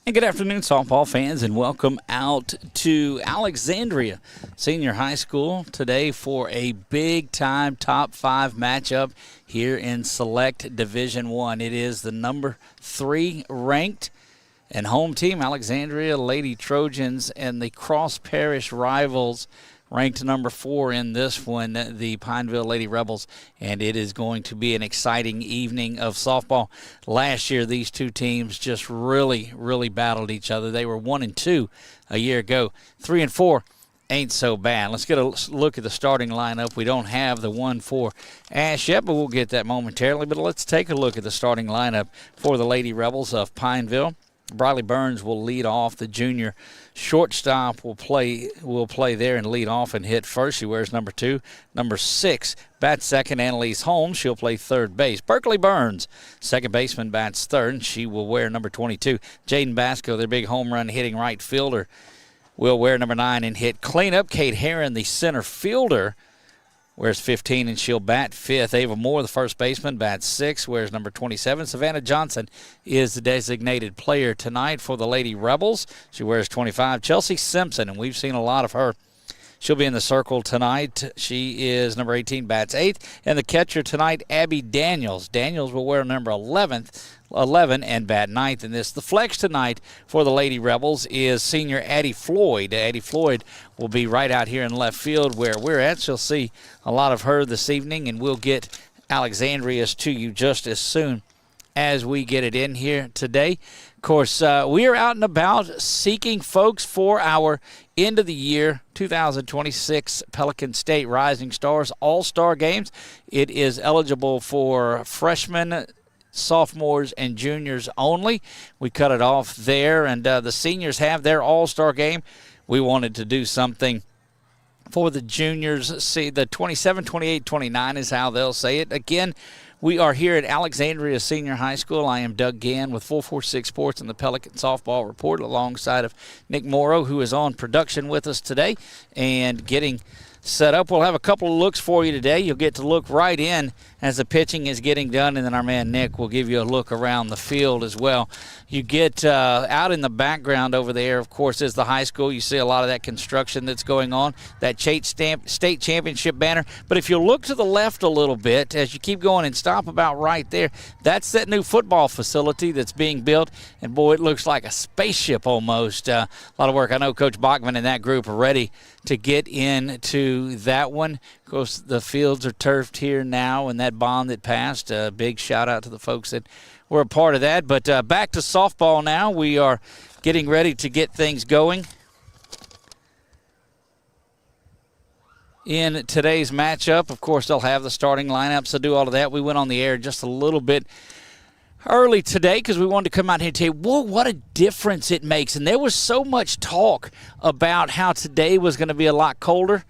And good afternoon, softball fans, and welcome out to Alexandria Senior High School today for a big-time top 5 matchup here in Select Division I. It is the number 3 ranked and home team, Alexandria Lady Trojans, and the cross-parish rivals ranked number 4 in this one, the Pineville Lady Rebels, and it is going to be an exciting evening of softball. Last year, these two teams just really battled each other. They were 1-2 a year ago. 3-4 ain't so bad. Let's get a look at the starting lineup. We don't have the 1-4 Ash yet, but we'll get that momentarily. But let's take a look at the starting lineup for the Lady Rebels of Pineville. Briley Burns will lead off. The junior shortstop will play there and lead off and hit first. She wears number 2. Number 6 bats second, Annalise Holmes. She'll play third base. Berkeley Burns, second baseman, bats third, and she will wear number 22. Jaden Basco, their big home run hitting right fielder, will wear number 9 and hit cleanup. Kate Herron, the center fielder, wears 15, and she'll bat fifth. Ava Moore, the first baseman, bats 6, wears number 27. Savannah Johnson is the designated player tonight for the Lady Rebels. She wears 25. Chelsea Simpson, and we've seen a lot of her. She'll be in the circle tonight. She is number 18, bats 8th. And the catcher tonight, Abby Daniels. Daniels will wear number 11 and bat 9th in this. The flex tonight for the Lady Rebels is senior Addie Floyd. Addie Floyd will be right out here in left field where we're at. She'll see a lot of her this evening, and we'll get Alexandria's to you just as soon as we get it in here today. Of course, we are out and about seeking folks for our end of the year 2026 Pelican State Rising Stars All-Star Games. It is eligible for freshmen, sophomores, and juniors only. We cut it off there, and the seniors have their all-star game. We wanted to do something for the juniors. See, the 27, 28, 29 is how they'll say it. Again, we are here at Alexandria Senior High School. I am Doug Gann with 446 Sports and the Pelican Softball Report alongside of Nick Morrow, who is on production with us today and getting set up. We'll have a couple of looks for you today. You'll get to look right in as the pitching is getting done, and then our man Nick will give you a look around the field as well. You get out in the background over there, of course, is the high school. You see a lot of that construction that's going on, that state championship banner. But if you look to the left a little bit, as you keep going and stop about right there, that's that new football facility that's being built. And, boy, it looks like a spaceship almost. A lot of work. I know Coach Bachman and that group are ready to get into that one. Of course, the fields are turfed here now, and that bond that passed, a big shout-out to the folks that were a part of that. But back to softball now. We are getting ready to get things going in today's matchup. Of course, they'll have the starting lineup, so do all of that. We went on the air just a little bit early today because we wanted to come out here and tell you, whoa, what a difference it makes. And there was so much talk about how today was going to be a lot colder.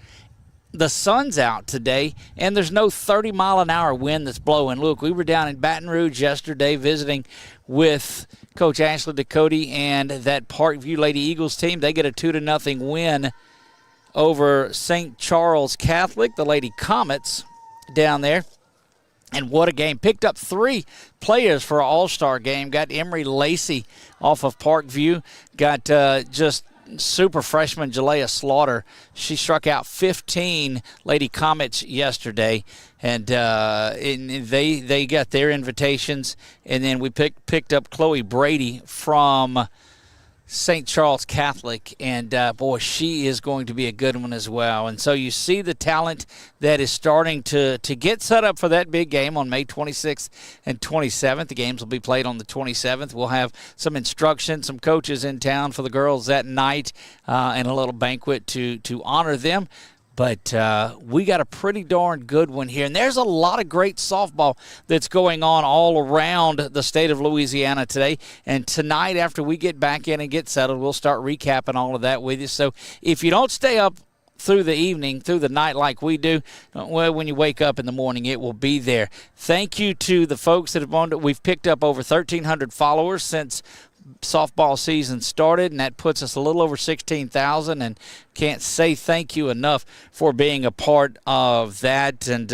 The sun's out today, and there's no 30-mile-an-hour wind that's blowing. Look, we were down in Baton Rouge yesterday visiting with Coach Ashley Ducote and that Parkview Lady Eagles team. They get a 2-0 win over St. Charles Catholic, the Lady Comets down there. And what a game. Picked up 3 players for an all-star game. Got Emery Lacey off of Parkview. Got just super freshman Jalea Slaughter. She struck out 15 Lady Comets yesterday, and they got their invitations. And then we picked up Chloe Brady from St. Charles Catholic, and boy, she is going to be a good one as well. And so you see the talent that is starting to get set up for that big game on May 26th and 27th. The games will be played on the 27th. We'll have some instruction, some coaches in town for the girls that night, and a little banquet to honor them. But we got a pretty darn good one here. And there's a lot of great softball that's going on all around the state of Louisiana today. And tonight, after we get back in and get settled, we'll start recapping all of that with you. So if you don't stay up through the evening, through the night like we do, well, when you wake up in the morning, it will be there. Thank you to the folks that have owned it. We've picked up over 1,300 followers since softball season started, and that puts us a little over 16,000, and can't say thank you enough for being a part of that. And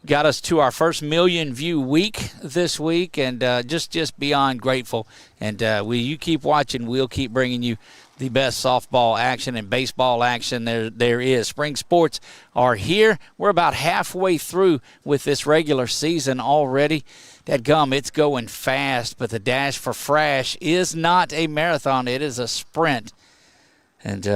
got us to our first million view week this week, and just beyond grateful. And you keep watching, we'll keep bringing you the best softball action and baseball action there is. Spring sports are here. We're about halfway through with this regular season already. Dadgum, it's going fast, but the dash for Frash is not a marathon. It is a sprint. And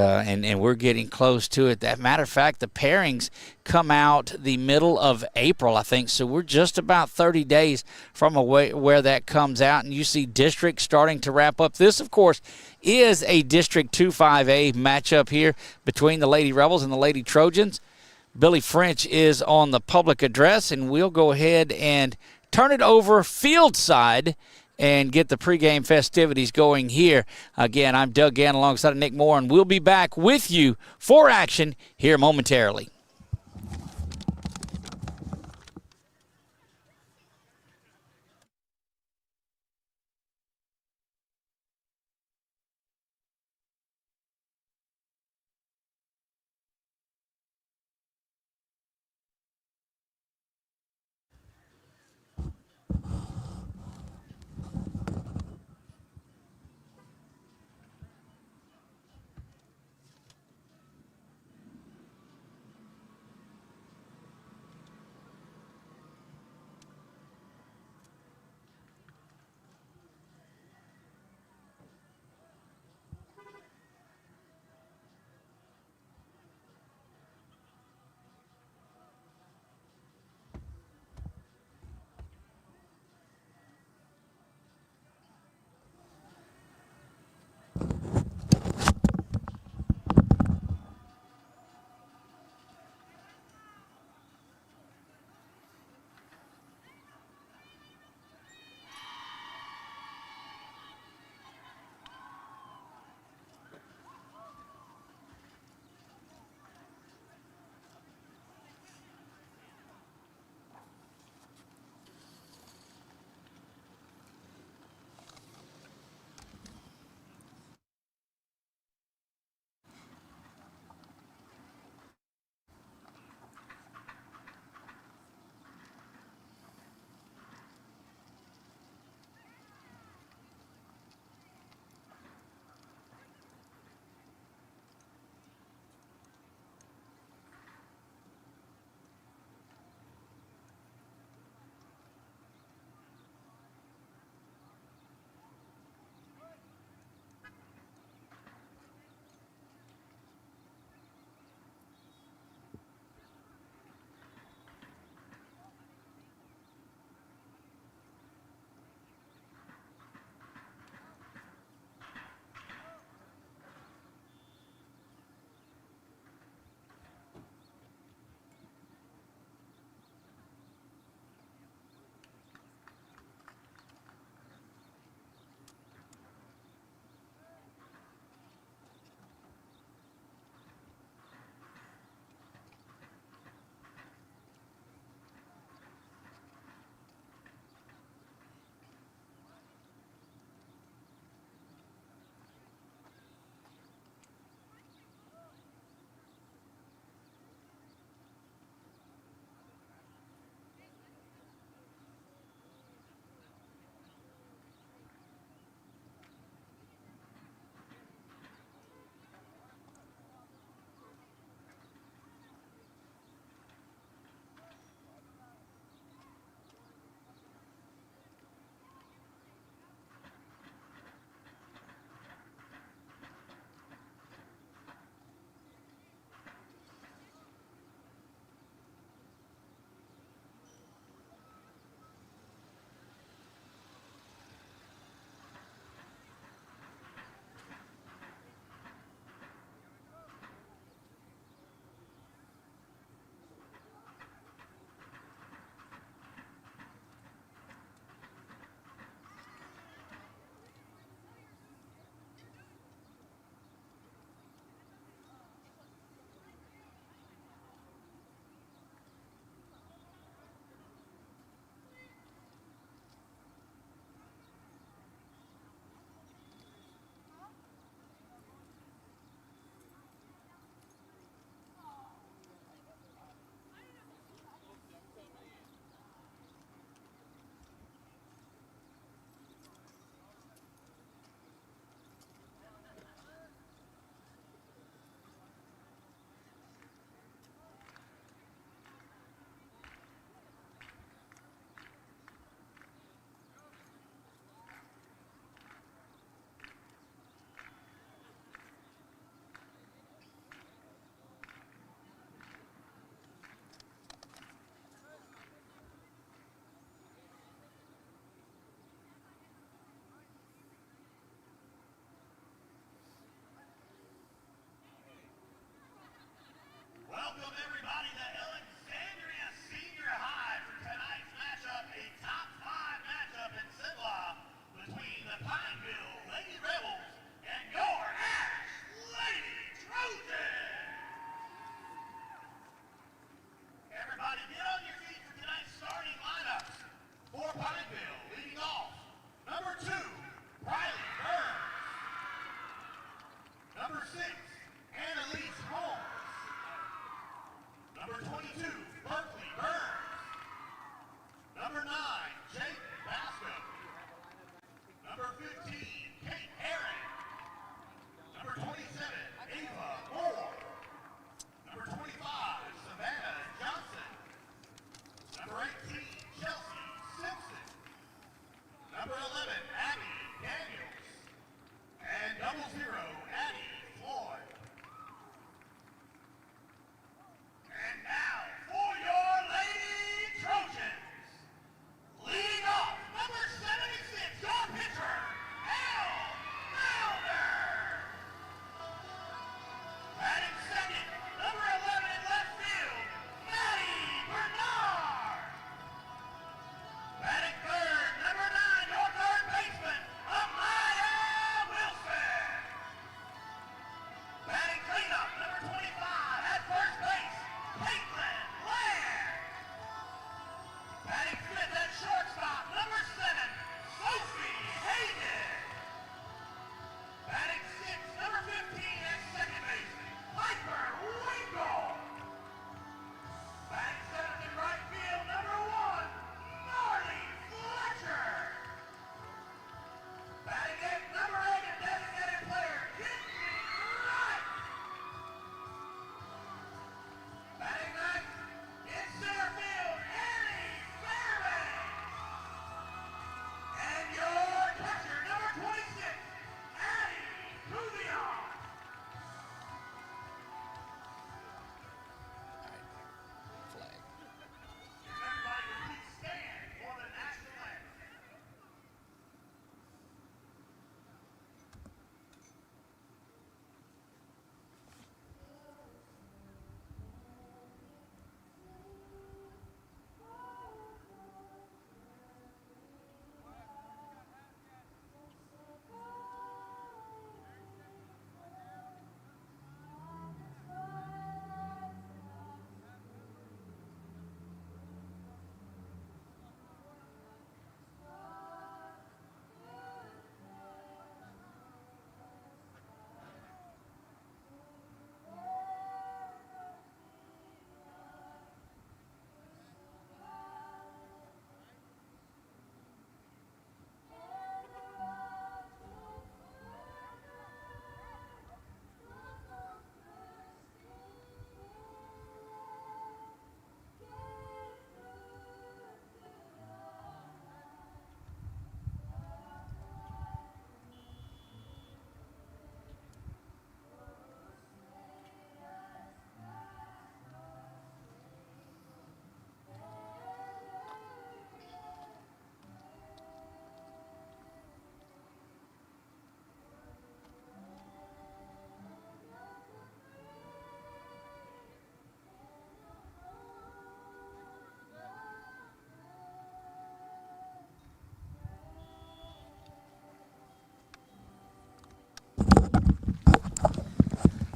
we're getting close to it. As a matter of fact, the pairings come out the middle of April, I think. So we're just about 30 days from where that comes out. And you see district starting to wrap up. This, of course, is a District 2-5A matchup here between the Lady Rebels and the Lady Trojans. Billy French is on the public address, and we'll go ahead and turn it over field side and get the pregame festivities going here. Again, I'm Doug Gann alongside of Nick Moore, and we'll be back with you for action here momentarily.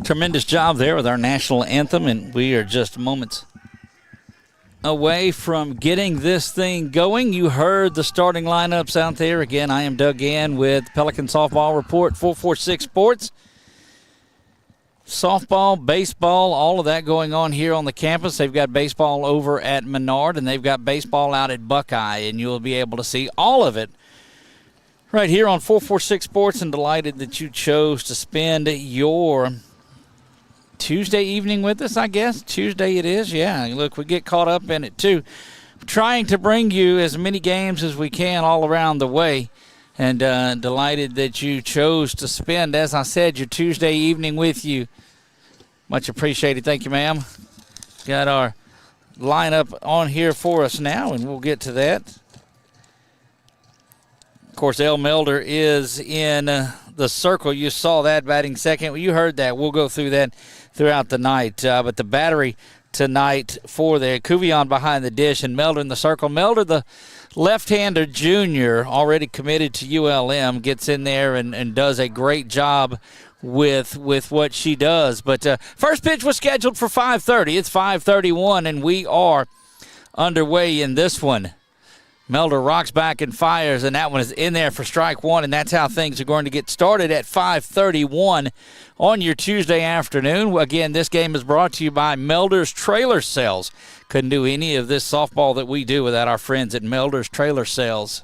Tremendous job there with our national anthem, and we are just moments away from getting this thing going. You heard the starting lineups out there. Again, I am Doug Gann with Pelican Softball Report, 446 Sports. Softball, baseball, all of that going on here on the campus. They've got baseball over at Menard, and they've got baseball out at Buckeye, and you'll be able to see all of it right here on 446 Sports. And delighted that you chose to spend your Tuesday evening with us, I guess. Tuesday it is, yeah. Look, we get caught up in it, too. Trying to bring you as many games as we can all around the way. And delighted that you chose to spend, as I said, your Tuesday evening with you. Much appreciated. Thank you, ma'am. Got our lineup on here for us now, and we'll get to that. Of course, El Melder is in the circle. You saw that batting second. You heard that. We'll go through that throughout the night. But the battery tonight for the Cuvion behind the dish and Melder in the circle. Melder, the left-hander junior, already committed to ULM, gets in there and does a great job with what she does. But first pitch was scheduled for 5:30. It's 5:31, and we are underway in this one. Melder rocks back and fires, and that one is in there for strike one, and that's how things are going to get started at 5:31 on your Tuesday afternoon. Again, this game is brought to you by Melder's Trailer Sales. Couldn't do any of this softball that we do without our friends at Melder's Trailer Sales.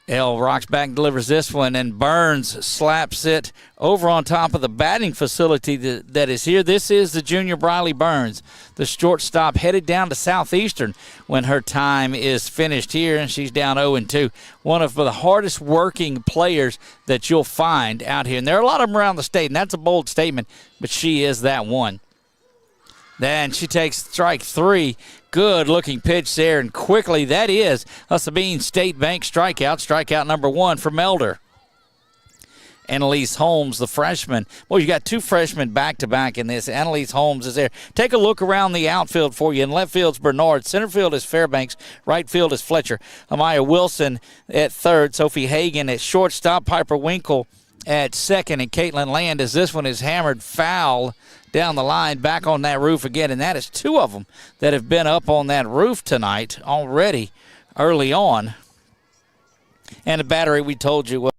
El rocks back, delivers this one, and Burns slaps it over on top of the batting facility that is here. This is the junior Briley Burns, the shortstop, headed down to Southeastern when her time is finished here, and she's down 0-2. One of the hardest working players that you'll find out here. And there are a lot of them around the state, and that's a bold statement, but she is that one. Then she takes strike three. Good looking pitch there, and quickly that is a Sabine State Bank strikeout number one for Melder. Annalise Holmes, the freshman. Well, you got two freshmen back-to-back in this. Annalise Holmes is there. Take a look around the outfield for you. In left field's Bernard. Center field is Fairbanks. Right field is Fletcher. Amaya Wilson at third. Sophie Hagan at shortstop. Piper Winkle at second. And Caitlin Land, as this one is hammered foul down the line, back on that roof again. And that is two of them that have been up on that roof tonight already early on. And the battery, we told you,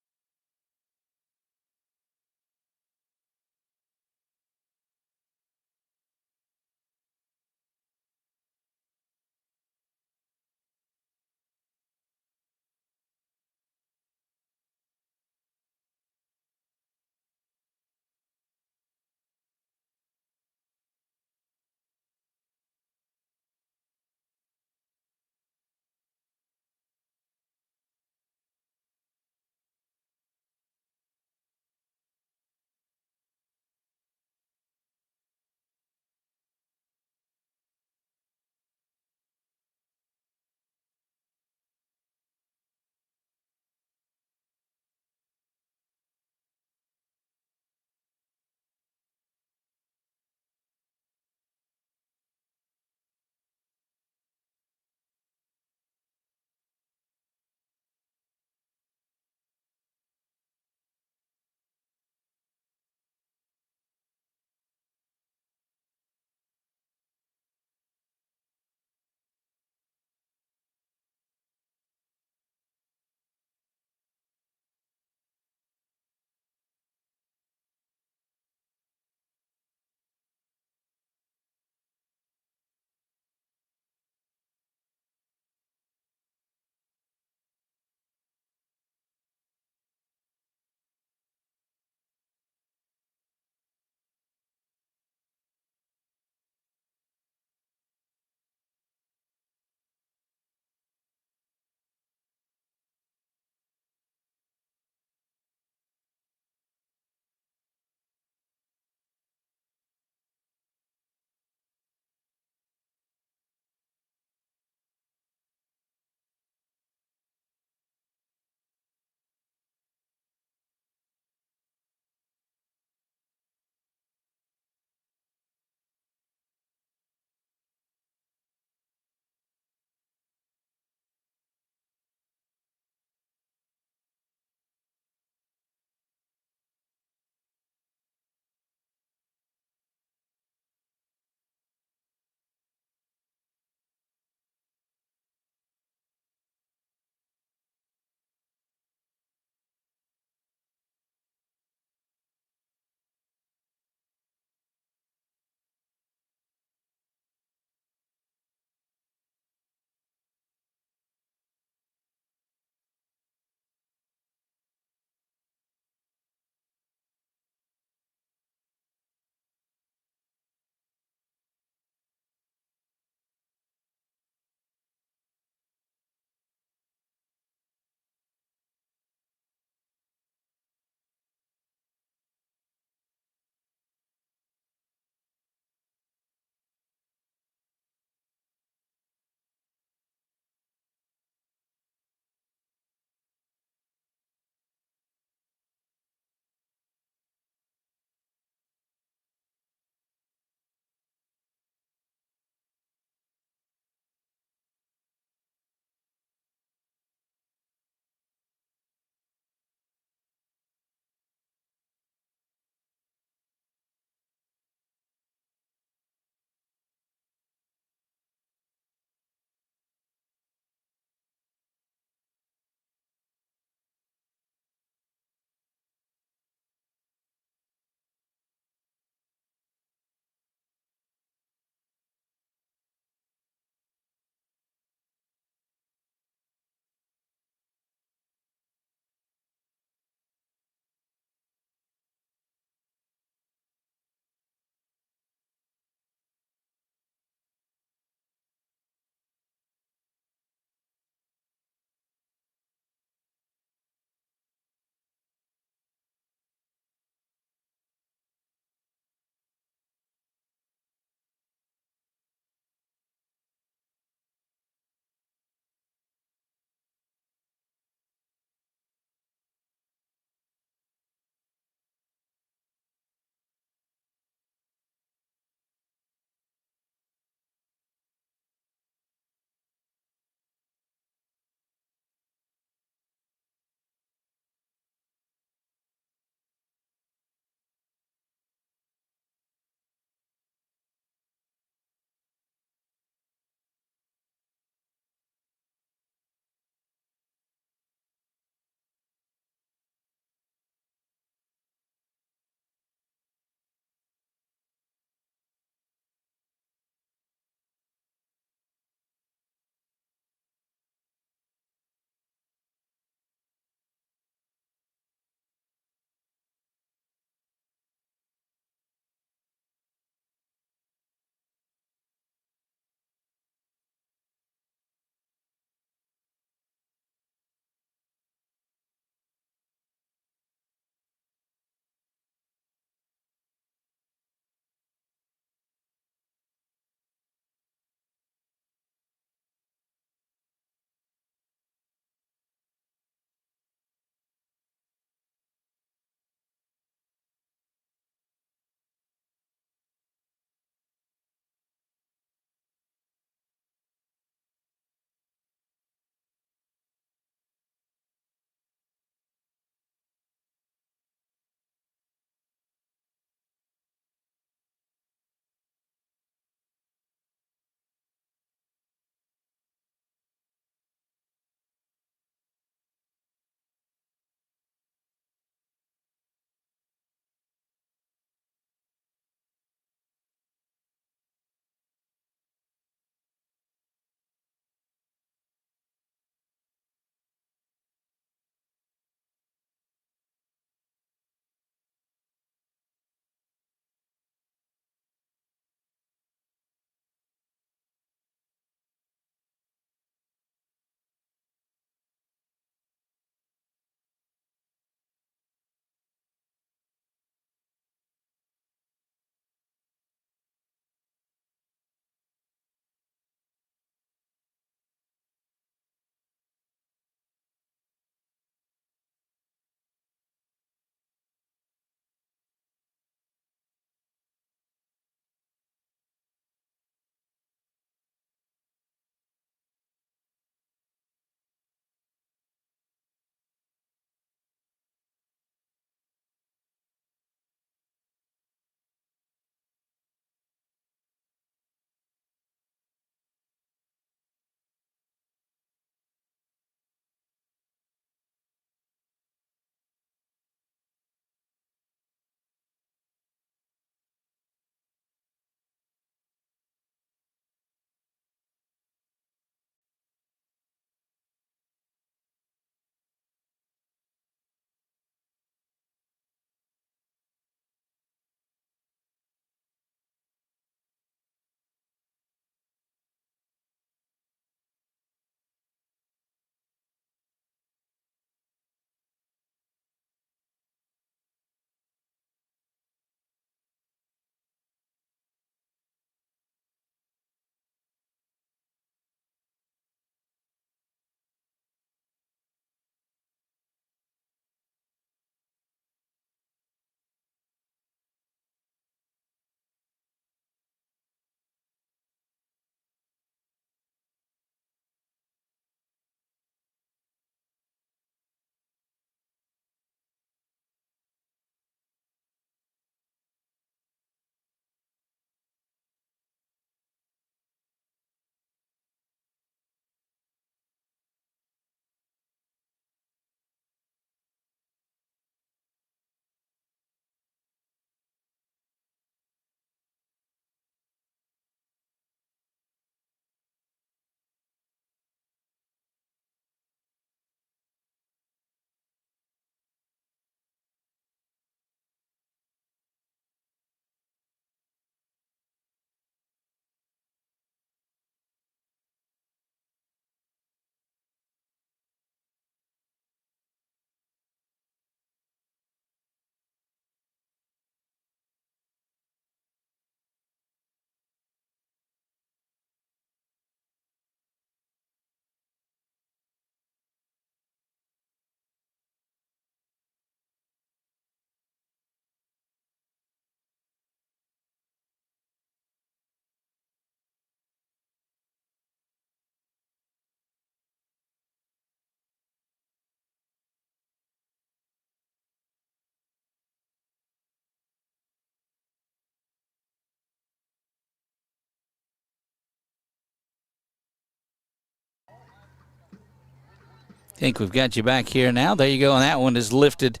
think we've got you back here now. There you go, and that one is lifted.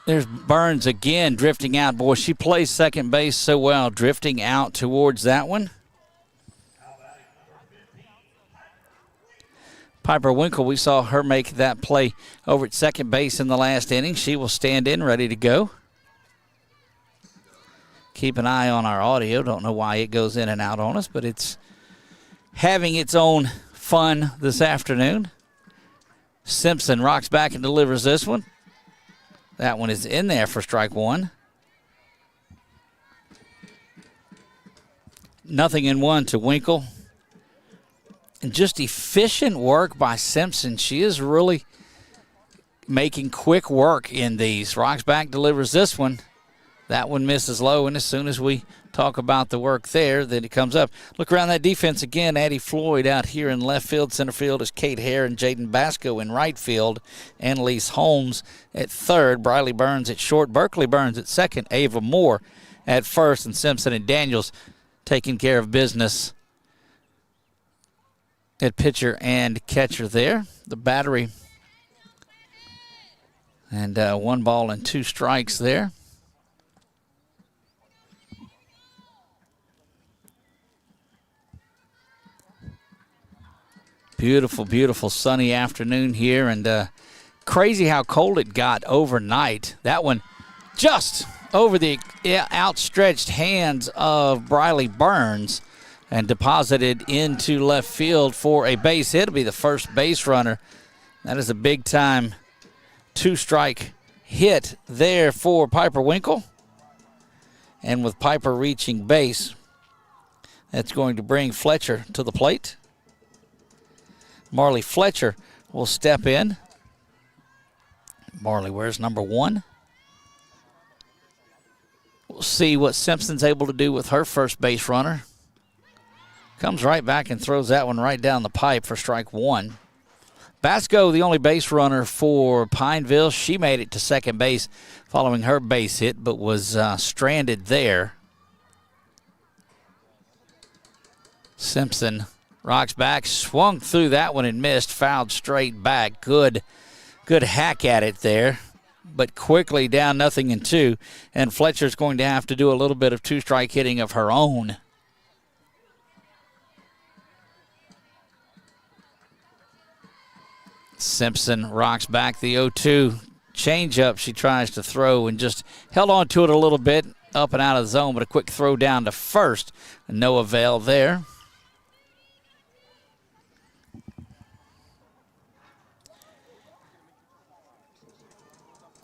There's Burns again drifting out. Boy, she plays second base so well, drifting out towards that one. Piper Winkle, we saw her make that play over at second base in the last inning. She will stand in, ready to go. Keep an eye on our audio. Don't know why it goes in and out on us, but it's having its own fun this afternoon. Simpson rocks back and delivers this one. That one is in there for strike one. 0-1 to Winkle. And just efficient work by Simpson. She is really making quick work in these. Rocks back, delivers this one. That one misses low, and as soon as we talk about the work there, then it comes up. Look around that defense again. Addie Floyd out here in left field. Center field is Kate Hare and Jaden Basco in right field. Annalise Holmes at third. Briley Burns at short. Berkeley Burns at second. Ava Moore at first. And Simpson and Daniels taking care of business at pitcher and catcher there. The battery. And 1 ball and 2 strikes there. Beautiful, beautiful sunny afternoon here, and crazy how cold it got overnight. That one just over the outstretched hands of Briley Burns and deposited into left field for a base hit. It'll be the first base runner. That is a big-time 2-strike hit there for Piper Winkle. And with Piper reaching base, that's going to bring Fletcher to the plate. Marley Fletcher will step in. Marley wears number 1. We'll see what Simpson's able to do with her first base runner. Comes right back and throws that one right down the pipe for strike 1. Basco, the only base runner for Pineville. She made it to second base following her base hit, but was stranded there. Simpson rocks back, swung through that one and missed, fouled straight back. Good hack at it there, but quickly down 0-2, and Fletcher's going to have to do a little bit of 2-strike hitting of her own. Simpson rocks back the 0-2 changeup she tries to throw and just held on to it a little bit, up and out of the zone, but a quick throw down to first. No avail there.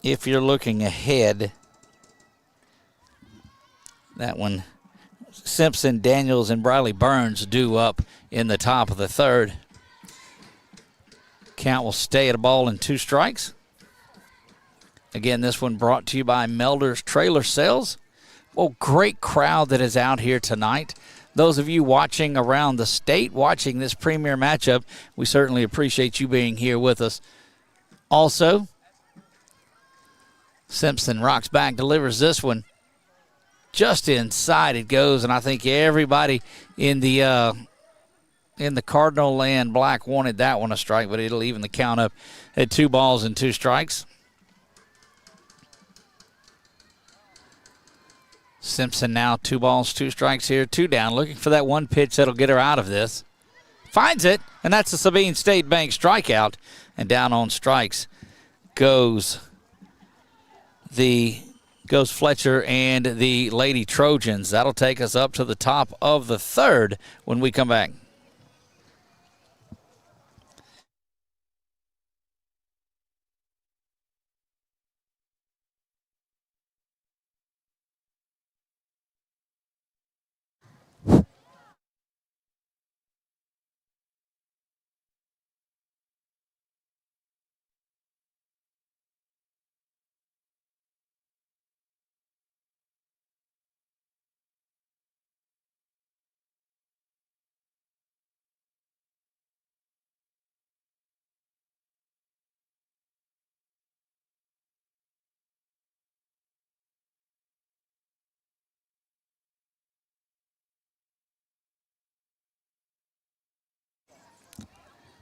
If you're looking ahead, that one, Simpson, Daniels, and Briley Burns due up in the top of the third. Count will stay at a ball and 2 strikes. Again, this one brought to you by Melder's Trailer Sales. Well, great crowd that is out here tonight. Those of you watching around the state, watching this premier matchup, we certainly appreciate you being here with us. Also, Simpson rocks back, delivers this one. Just inside it goes, and I think everybody in the Cardinal land black wanted that one a strike, but it'll even the count up at 2 balls and 2 strikes. Simpson now 2 balls, 2 strikes here, 2 down, looking for that one pitch that'll get her out of this. Finds it, and that's the Sabine State Bank strikeout, and down on strikes goes Fletcher and the Lady Trojans. That'll take us up to the top of the third when we come back.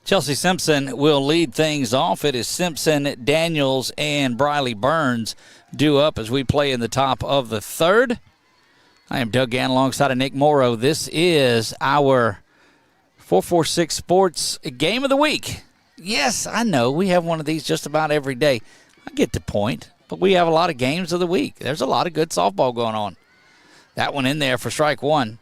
Chelsea Simpson will lead things off. It is Simpson, Daniels, and Briley Burns due up as we play in the top of the third. I am Doug Gann alongside of Nick Morrow. This is our 446 Sports Game of the Week. Yes, I know we have one of these just about every day. I get the point, but we have a lot of games of the week. There's a lot of good softball going on. That one in there for strike one.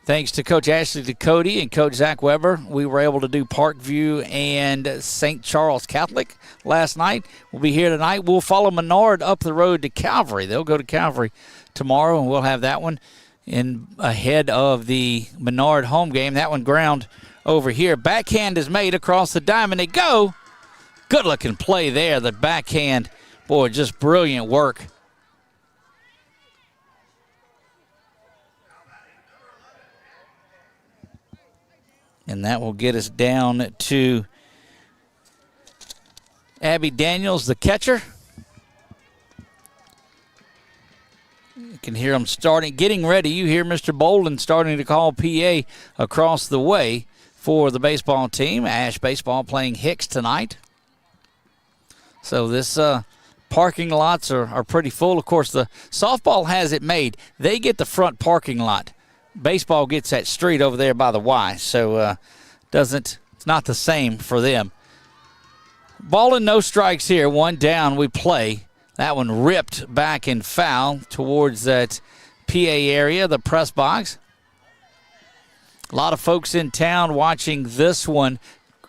Thanks to Coach Ashley Ducote and Coach Zach Weber, we were able to do Parkview and St. Charles Catholic last night. We'll be here tonight. We'll follow Menard up the road to Calvary. They'll go to Calvary tomorrow, and we'll have that one in ahead of the Menard home game. That one ground over here. Backhand is made across the diamond. They go. Good-looking play there. The backhand, boy, just brilliant work. And that will get us down to Abby Daniels, the catcher. You can hear them getting ready. You hear Mr. Bolden starting to call PA across the way for the baseball team. Ash Baseball playing Hicks tonight. So this parking lots are pretty full. Of course, the softball has it made. They get the front parking lot. Baseball gets that street over there by the Y, so it's not the same for them. Ball and no strikes here. One down, we play. That one ripped back and foul towards that PA area, the press box. A lot of folks in town watching this one.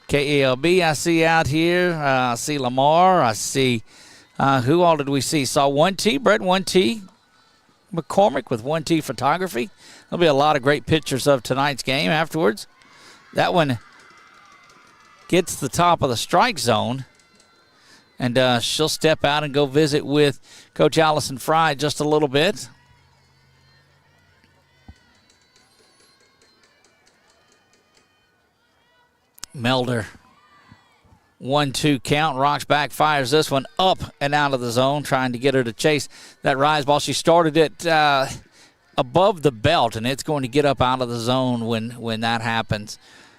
KALB I see out here. I see Lamar. I see, who all did we see? Saw 1T, Brett 1T. McCormick with 1T Photography. There'll be a lot of great pictures of tonight's game afterwards. That one gets the top of the strike zone. And she'll step out and go visit with Coach Allison Fry just a little bit. Melder, 1-2 count. Rocks back, fires this one up and out of the zone, trying to get her to chase that rise ball. She started it above the belt, and it's going to get up out of the zone when that happens.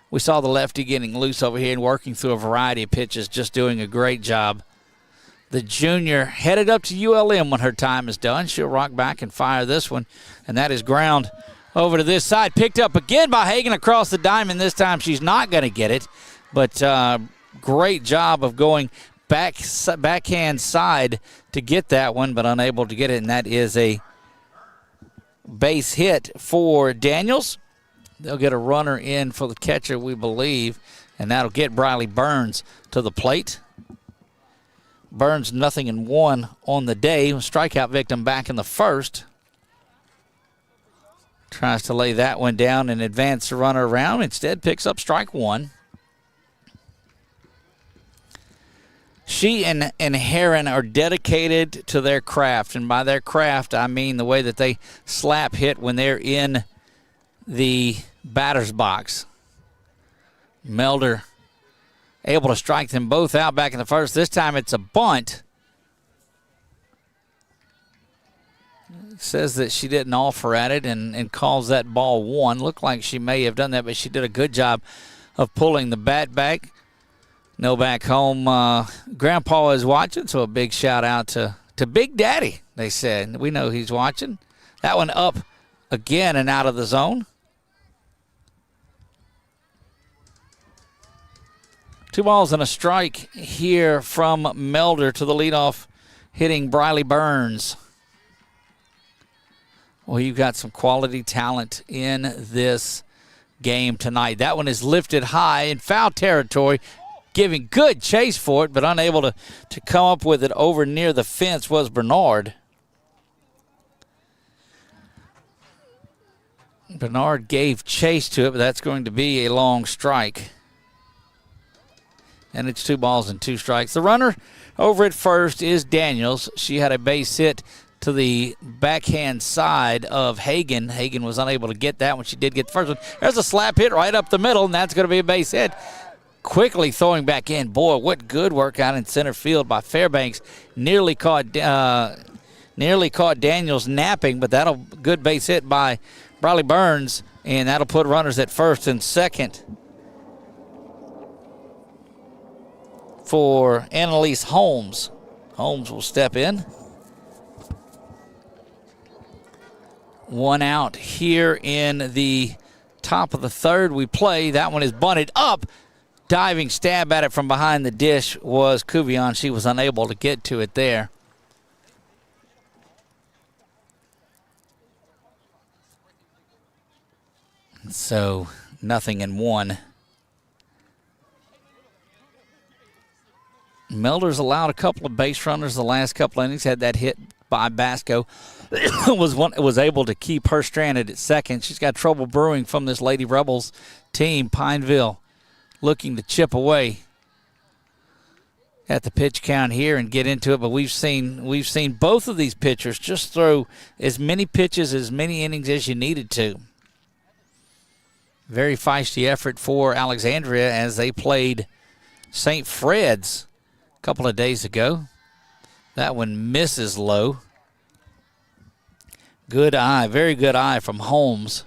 We saw the lefty getting loose over here and working through a variety of pitches, just doing a great job. The junior headed up to ULM when her time is done. She'll rock back and fire this one, and that is ground over to this side. Picked up again by Hagan across the diamond. This time she's not going to get it, but great job of going backhand side to get that one, but unable to get it, and that is a base hit for Daniels. They'll get a runner in for the catcher, we believe, and that'll get Briley Burns to the plate. Burns 0-1 on the day. Strikeout victim back in the first. Tries to lay that one down and advance the runner around. Instead picks up strike one. She and Heron are dedicated to their craft, and by their craft I mean the way that they slap hit when they're in the batter's box. Melder able to strike them both out back in the first. This time it's a bunt. Says that she didn't offer at it and calls that ball one. Looked like she may have done that, but she did a good job of pulling the bat back. No back home. Grandpa is watching, so a big shout out to Big Daddy, they said. We know he's watching. That one up again and out of the zone. 2 balls and a strike here from Melder to the leadoff hitting Briley Burns. Well, you've got some quality talent in this game tonight. That one is lifted high in foul territory, giving good chase for it, but unable to come up with it over near the fence was Bernard. Bernard gave chase to it, but that's going to be a long strike. And it's 2 balls and 2 strikes. The runner over at first is Daniels. She had a base hit to the backhand side of Hagan. Hagan was unable to get that one. She did get the first one. There's a slap hit right up the middle, and that's going to be a base hit. Quickly throwing back in. Boy, what good work out in center field by Fairbanks. Nearly caught Daniels napping, but that'll good base hit by Briley Burns, and that'll put runners at first and second. for Annalise Holmes. Holmes will step in. 1 out here in the top of the third. We play. That one is bunted up. Diving stab at it from behind the dish was Cuvion. She was unable to get to it there. So 0-1. Milder's allowed a couple of base runners the last couple innings. Had that hit by Basco. was able to keep her stranded at second. She's got trouble brewing from this Lady Rebels team. Pineville looking to chip away at the pitch count here and get into it. But we've seen both of these pitchers just throw as many pitches, as many innings as you needed to. Very feisty effort for Alexandria as they played St. Fred's a couple of days ago. That one misses low. Good eye, very good eye from Holmes,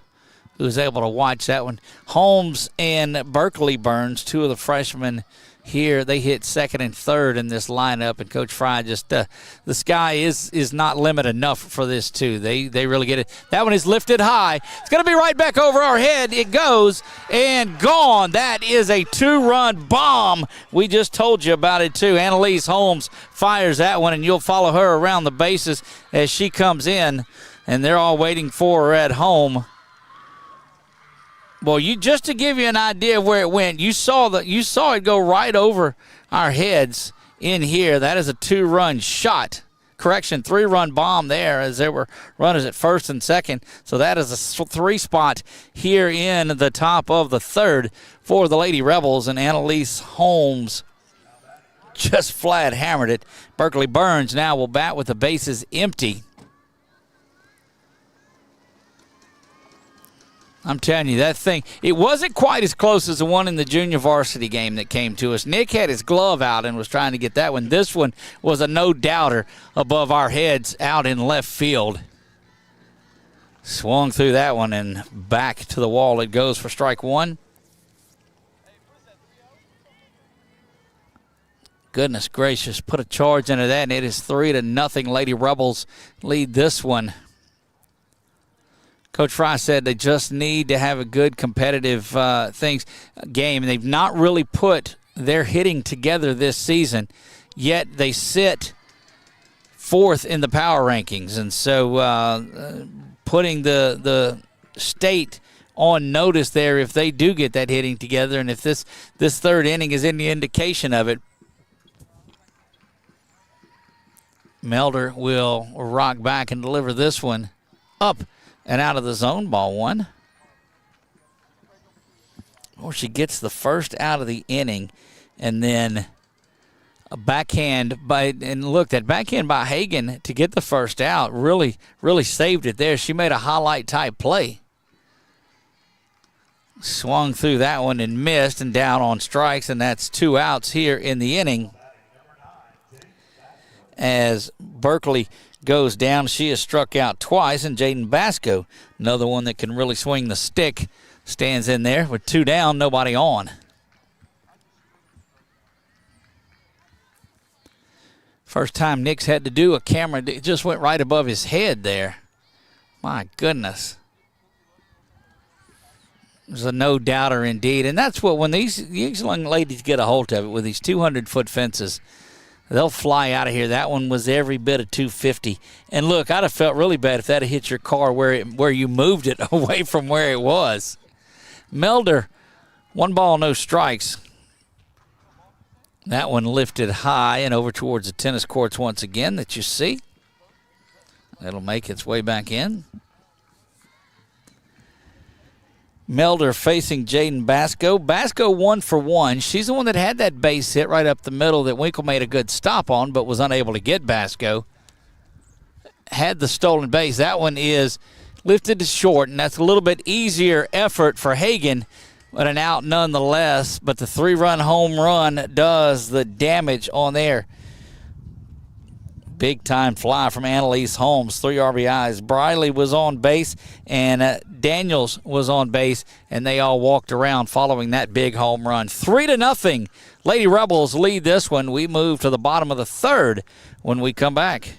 who was able to watch that one. Holmes and Berkeley Burns, two of the freshmen here, they hit second and third in this lineup, and Coach Fry just the sky is not limit enough for this too. They really get it. That one is lifted high. It's going to be right back over our head. It goes and gone. That is a 2-run bomb. We just told you about it too. Annalise Holmes fires that one, and you'll follow her around the bases as she comes in, and they're all waiting for her at home. Well, just to give you an idea of where it went, you saw it go right over our heads in here. That is a 2-run shot. Correction, 3-run bomb there as there were runners at first and second. So that is a 3 spot here in the top of the third for the Lady Rebels, and Annalise Holmes just flat hammered it. Berkeley Burns now will bat with the bases empty. I'm telling you, that thing, it wasn't quite as close as the one in the junior varsity game that came to us. Nick had his glove out and was trying to get that one. This one was a no-doubter above our heads out in left field. Swung through that one and back to the wall it goes for strike one. Goodness gracious, put a charge into that, and it is 3-0. Lady Rebels lead this one. Coach Fry said they just need to have a good competitive game. They've not really put their hitting together this season, yet they sit 4th in the power rankings. And so putting the state on notice there if they do get that hitting together, and if this third inning is any indication of it. Melder will rock back and deliver this one up and out of the zone, ball 1. Or she gets the first out of the inning, and then a backhand that backhand by Hagan to get the first out really saved it there. She made a highlight type play. Swung through that one and missed, and down on strikes, and that's 2 outs here in the inning. As Berkeley goes down, she has struck out twice, and Jaden Basco, another one that can really swing the stick, stands in there with 2 down, nobody on. First time Nick's had to do a camera, it just went right above his head there. My goodness. It was a no-doubter indeed, and that's what, when these young ladies get a hold of it with these 200-foot fences, they'll fly out of here. That one was every bit of 250. And look, I'd have felt really bad if that had hit your car where you moved it away from where it was. Melder, 1 ball, no strikes. That one lifted high and over towards the tennis courts once again that you see. It'll make its way back in. Melder facing Jaden Basco. Basco 1 for 1. She's the one that had that base hit right up the middle that Winkle made a good stop on but was unable to get Basco. Had the stolen base. That one is lifted to short, and that's a little bit easier effort for Hagan, but an out nonetheless. But the 3-run home run does the damage on there. Big-time fly from Annalise Holmes, 3 RBIs. Briley was on base, and Daniels was on base, and they all walked around following that big home run. 3-0. Lady Rebels lead this one. We move to the bottom of the third when we come back.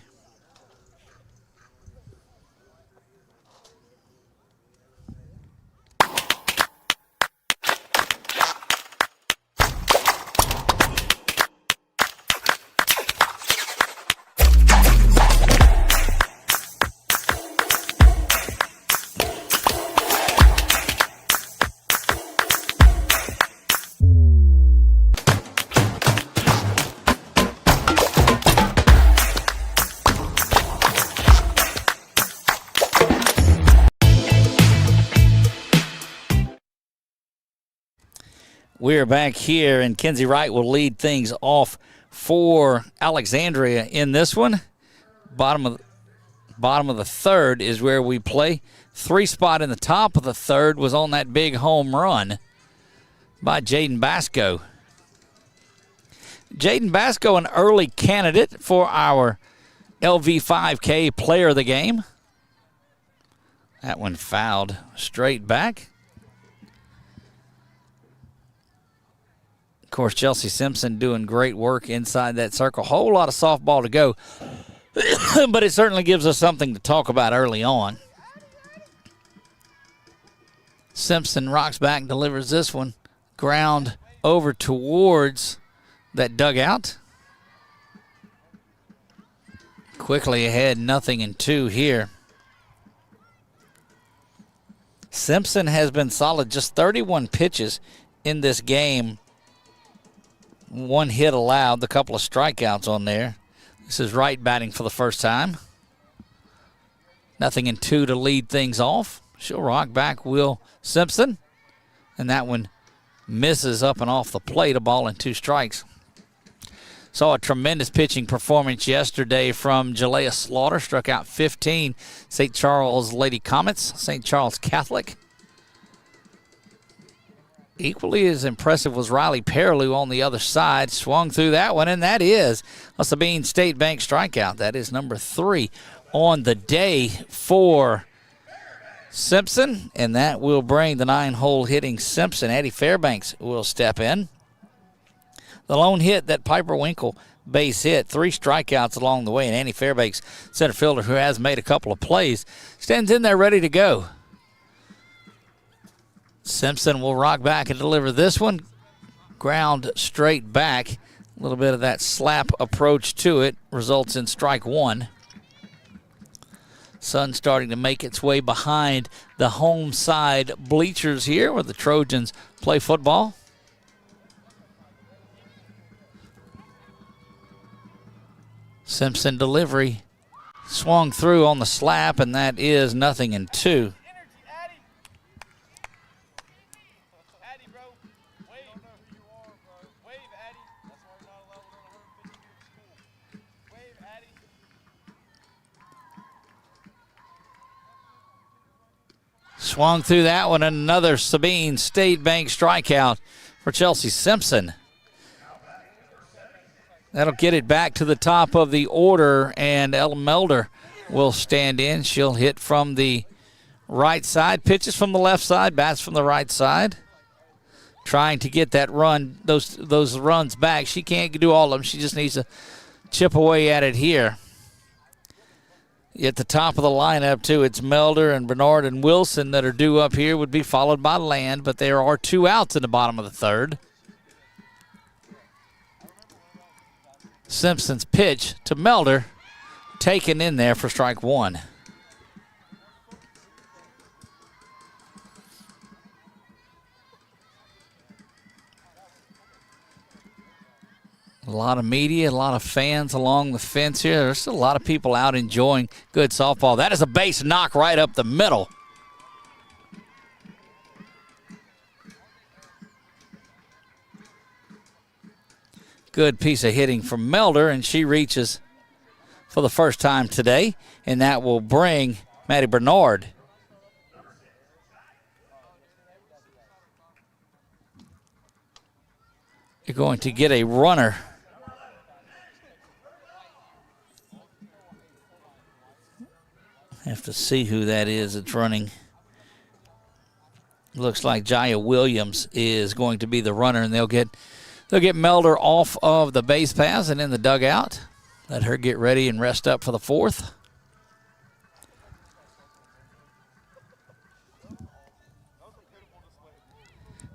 We're back here, and Kenzie Wright will lead things off for Alexandria in this one. Bottom of the third is where we play. 3 spot in the top of the third was on that big home run by Jaden Basco. Jaden Basco, an early candidate for our LV5K player of the game. That one fouled straight back. Of course, Chelsea Simpson doing great work inside that circle. Whole lot of softball to go, but it certainly gives us something to talk about early on. Simpson rocks back, delivers this one. Ground over towards that dugout. Quickly ahead, 0-2 here. Simpson has been solid, just 31 pitches in this game. 1 hit allowed, a couple of strikeouts on there. This is Wright batting for the first time. 0-2 to lead things off. She'll rock back Will Simpson. And that one misses up and off the plate, a ball and 2 strikes. Saw a tremendous pitching performance yesterday from Jalea Slaughter. Struck out 15. St. Charles Lady Comets, St. Charles Catholic. Equally as impressive was Riley Perilou on the other side. Swung through that one, and that is a Sabine State Bank strikeout. That is number 3 on the day for Simpson, and that will bring the 9-hole hitting Simpson. Eddie Fairbanks will step in. The lone hit, that Piper Winkle base hit, 3 strikeouts along the way, and Annie Fairbanks, center fielder who has made a couple of plays, stands in there ready to go. Simpson will rock back and deliver this one. Ground straight back. A little bit of that slap approach to it results in strike 1. Sun starting to make its way behind the home side bleachers here where the Trojans play football. Simpson delivery swung through on the slap, and that is 0-2. Swung through that one, another Sabine State Bank strikeout for Chelsea Simpson. That'll get it back to the top of the order, and Ella Melder will stand in. She'll hit from the right side, pitches from the left side, bats from the right side. Trying to get that run, those runs back. She can't do all of them. She just needs to chip away at it here. At the top of the lineup, too, it's Melder and Bernard and Wilson that are due up here, would be followed by Land, but there are 2 outs in the bottom of the third. Simpson's pitch to Melder, taken in there for strike 1. A lot of media, a lot of fans along the fence here. There's still a lot of people out enjoying good softball. That is a base knock right up the middle. Good piece of hitting from Melder, and she reaches for the first time today, and that will bring Maddie Bernard. You're going to get a runner Have to see who that is that's running. Looks like Jaya Williams is going to be the runner, and they'll get Melder off of the base paths and in the dugout. Let her get ready and rest up for the fourth.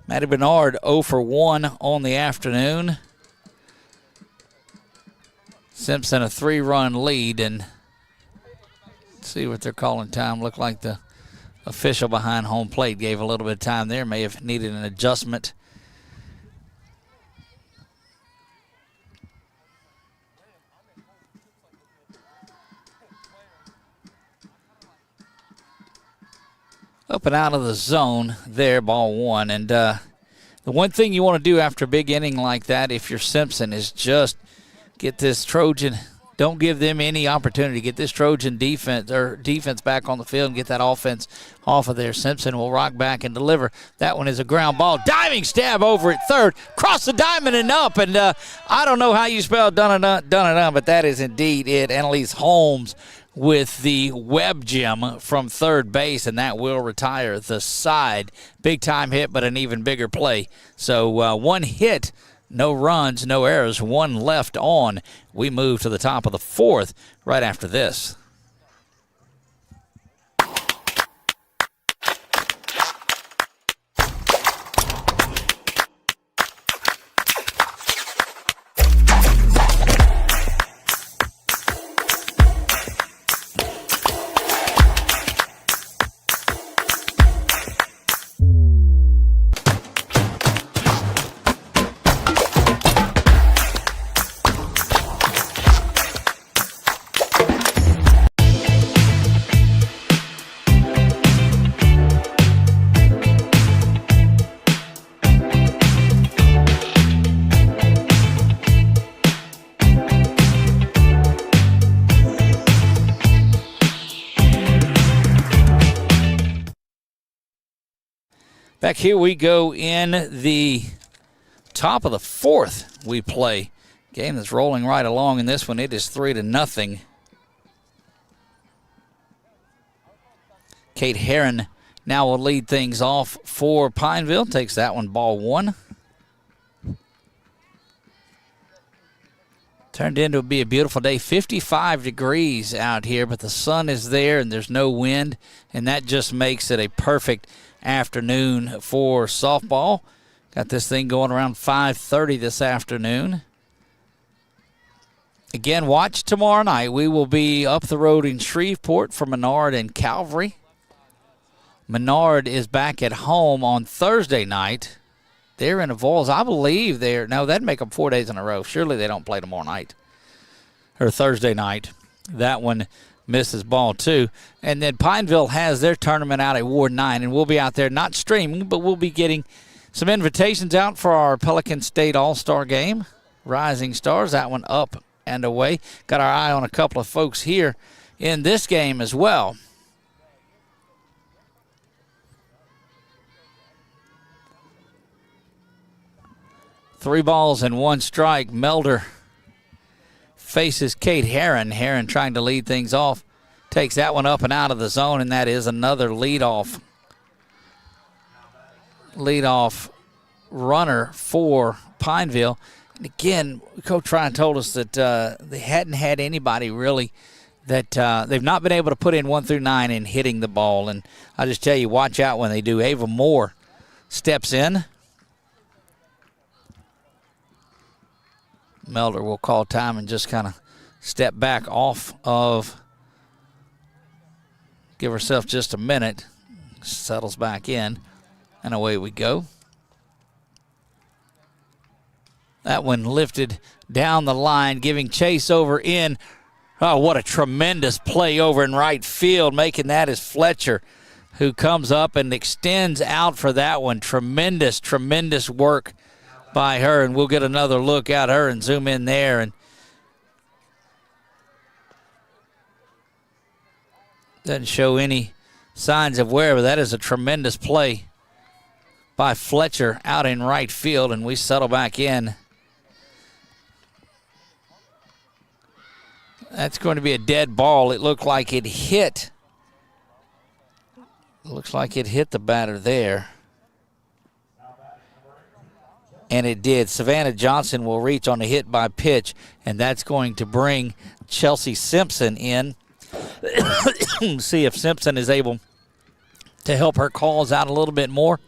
Maddie Bernard 0 for 1 on the afternoon. Simpson a 3-run lead, and see what they're calling time. Looked like the official behind home plate gave a little bit of time there. May have needed an adjustment. Up and out of the zone there, ball one. And the one thing you want to do after a big inning like that, if you're Simpson, is just get this Trojan. Don't give them any opportunity. Get this Trojan defense back on the field and get that offense off of there. Simpson will rock back and deliver. That one is a ground ball. Diving stab over at third. Cross the diamond and up. And I don't know how you spell done, but that is indeed it. Annalise Holmes with the web gem from third base, and that will retire the side. Big time hit, but an even bigger play. So one hit. No runs, no errors, one left on. We move to the top of the fourth right after this. Back here we go in the top of the fourth. We play game that's rolling right along. In this one, it is 3-0. Kate Herron now will lead things off for Pineville. Takes that one, ball one. Turned into be a beautiful day. 55 degrees out here, but the sun is there and there's no wind, and that just makes it a perfect afternoon for softball. Got this thing going around 5:30 this afternoon. Again, watch tomorrow night. We will be up the road in Shreveport for Menard and Calvary. Menard is back at home on Thursday night. They're in the Vols. I believe that'd make them 4 days in a row. Surely they don't play tomorrow night or Thursday night. That one misses ball two. And then Pineville has their tournament out at Ward 9, and we'll be out there not streaming, but we'll be getting some invitations out for our Pelican State All-Star game. Rising Stars, that one up and away. Got our eye on a couple of folks here in this game as well. Three balls and one strike. Melder faces Kate Herron. Herron trying to lead things off. Takes that one up and out of the zone, and that is another leadoff runner for Pineville. And again, Coach Ryan told us that they hadn't had anybody really that they've not been able to put in 1 through 9 in hitting the ball. And I just tell you, watch out when they do. Ava Moore steps in. Melder will call time and just kind of step back off of, give herself just a minute, settles back in, and away we go. That one lifted down the line, giving chase over in. Oh, what a tremendous play over in right field. Making that is Fletcher, who comes up and extends out for that one. Tremendous, tremendous work by her, and we'll get another look at her and zoom in there. And doesn't show any signs of wear, but that is a tremendous play by Fletcher out in right field, and we settle back in. That's going to be a dead ball. It looked like it hit Looks like it hit the batter there. And it did. Savannah Johnson will reach on a hit by pitch, and that's going to bring Chelsea Simpson in. See if Simpson is able to help her calls out a little bit more.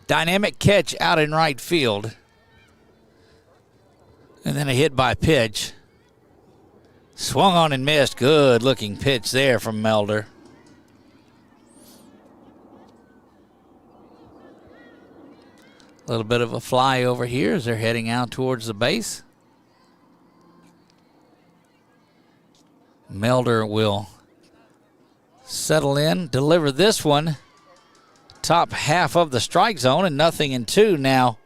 Dynamic catch out in right field. And then a hit by pitch. Swung on and missed. Good looking pitch there from Melder. A little bit of a fly over here as they're heading out towards the base. Melder will settle in, deliver this one. Top half of the strike zone, and 0-2 now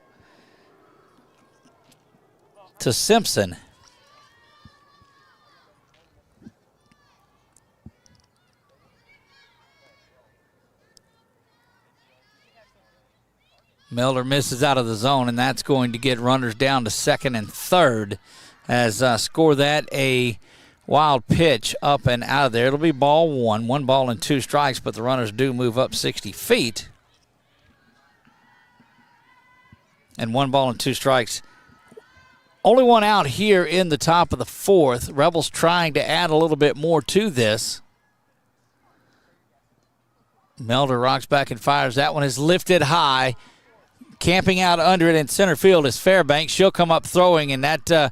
to Simpson. Melder misses out of the zone, and that's going to get runners down to second and third as score that a wild pitch up and out of there. It'll be ball one. 1 ball and 2 strikes, but the runners do move up 60 feet. And 1 ball and 2 strikes. Only one out here in the top of the fourth. Rebels trying to add a little bit more to this. Melder rocks back and fires. That one is lifted high. Camping out under it in center field is Fairbanks. She'll come up throwing, and that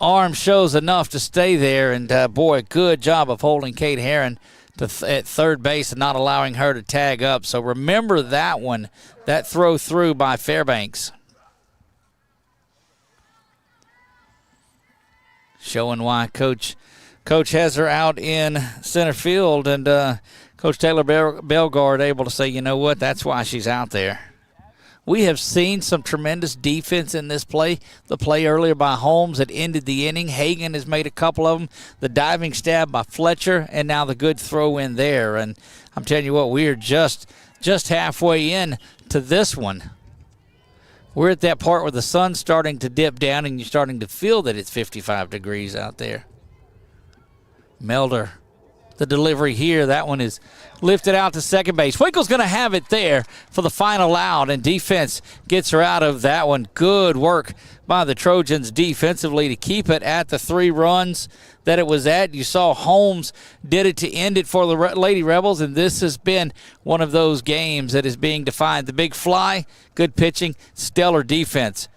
arm shows enough to stay there. And, boy, good job of holding Kate Herron at third base and not allowing her to tag up. So remember that one, that throw through by Fairbanks. Showing why Coach has her out in center field, and Coach Taylor Bellegarde able to say, you know what, that's why she's out there. We have seen some tremendous defense in this play. The play earlier by Holmes that ended the inning. Hagan has made a couple of them. The diving stab by Fletcher, and now the good throw in there. And I'm telling you what, we are just halfway in to this one. We're at that part where the sun's starting to dip down and you're starting to feel that it's 55 degrees out there. Melder, the delivery here, that one is lifted out to second base. Winkle's going to have it there for the final out, and defense gets her out of that one. Good work by the Trojans defensively to keep it at the 3 runs that it was at. You saw Holmes did it to end it for the Lady Rebels, and this has been one of those games that is being defined. The big fly, good pitching, stellar defense.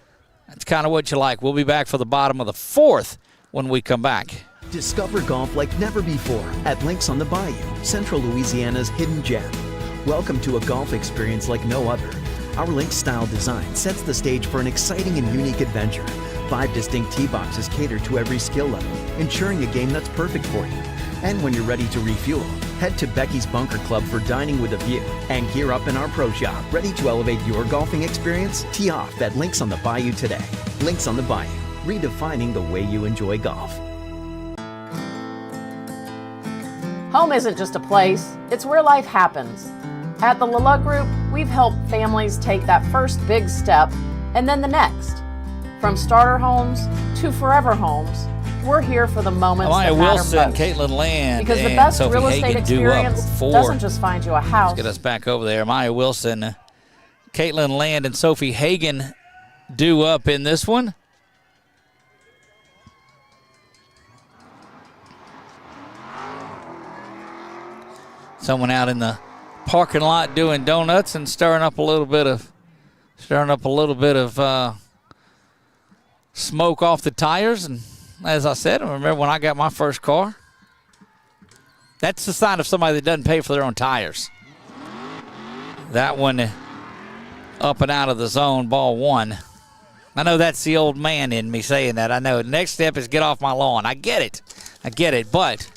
That's kind of what you like. We'll be back for the bottom of the fourth when we come back. Discover golf like never before at Links on the Bayou, Central Louisiana's hidden gem. Welcome to a golf experience like no other. Our Links-style design sets the stage for an exciting and unique adventure. 5 distinct tee boxes cater to every skill level, ensuring a game that's perfect for you. And when you're ready to refuel, head to Becky's Bunker Club for dining with a view, and gear up in our pro shop, ready to elevate your golfing experience. Tee off at Links on the Bayou today. Links on the Bayou, redefining the way you enjoy golf. Home isn't just a place, it's where life happens. At the Lala Group, we've helped families take that first big step and then the next. From starter homes to forever homes, we're here for the moments that matter Wilson, most. Caitlin Land, because the and best Sophie real estate Hagan experience doesn't just find you a house. Let's get us back over there. Maya Wilson, Caitlin Land, and Sophie Hagan due up in this one. Someone out in the parking lot doing donuts and stirring up a little bit of smoke off the tires. And as I said, I remember when I got my first car. That's the sign of somebody that doesn't pay for their own tires. That one up and out of the zone, ball 1. I know that's the old man in me saying that. I know. The next step is get off my lawn. I get it, but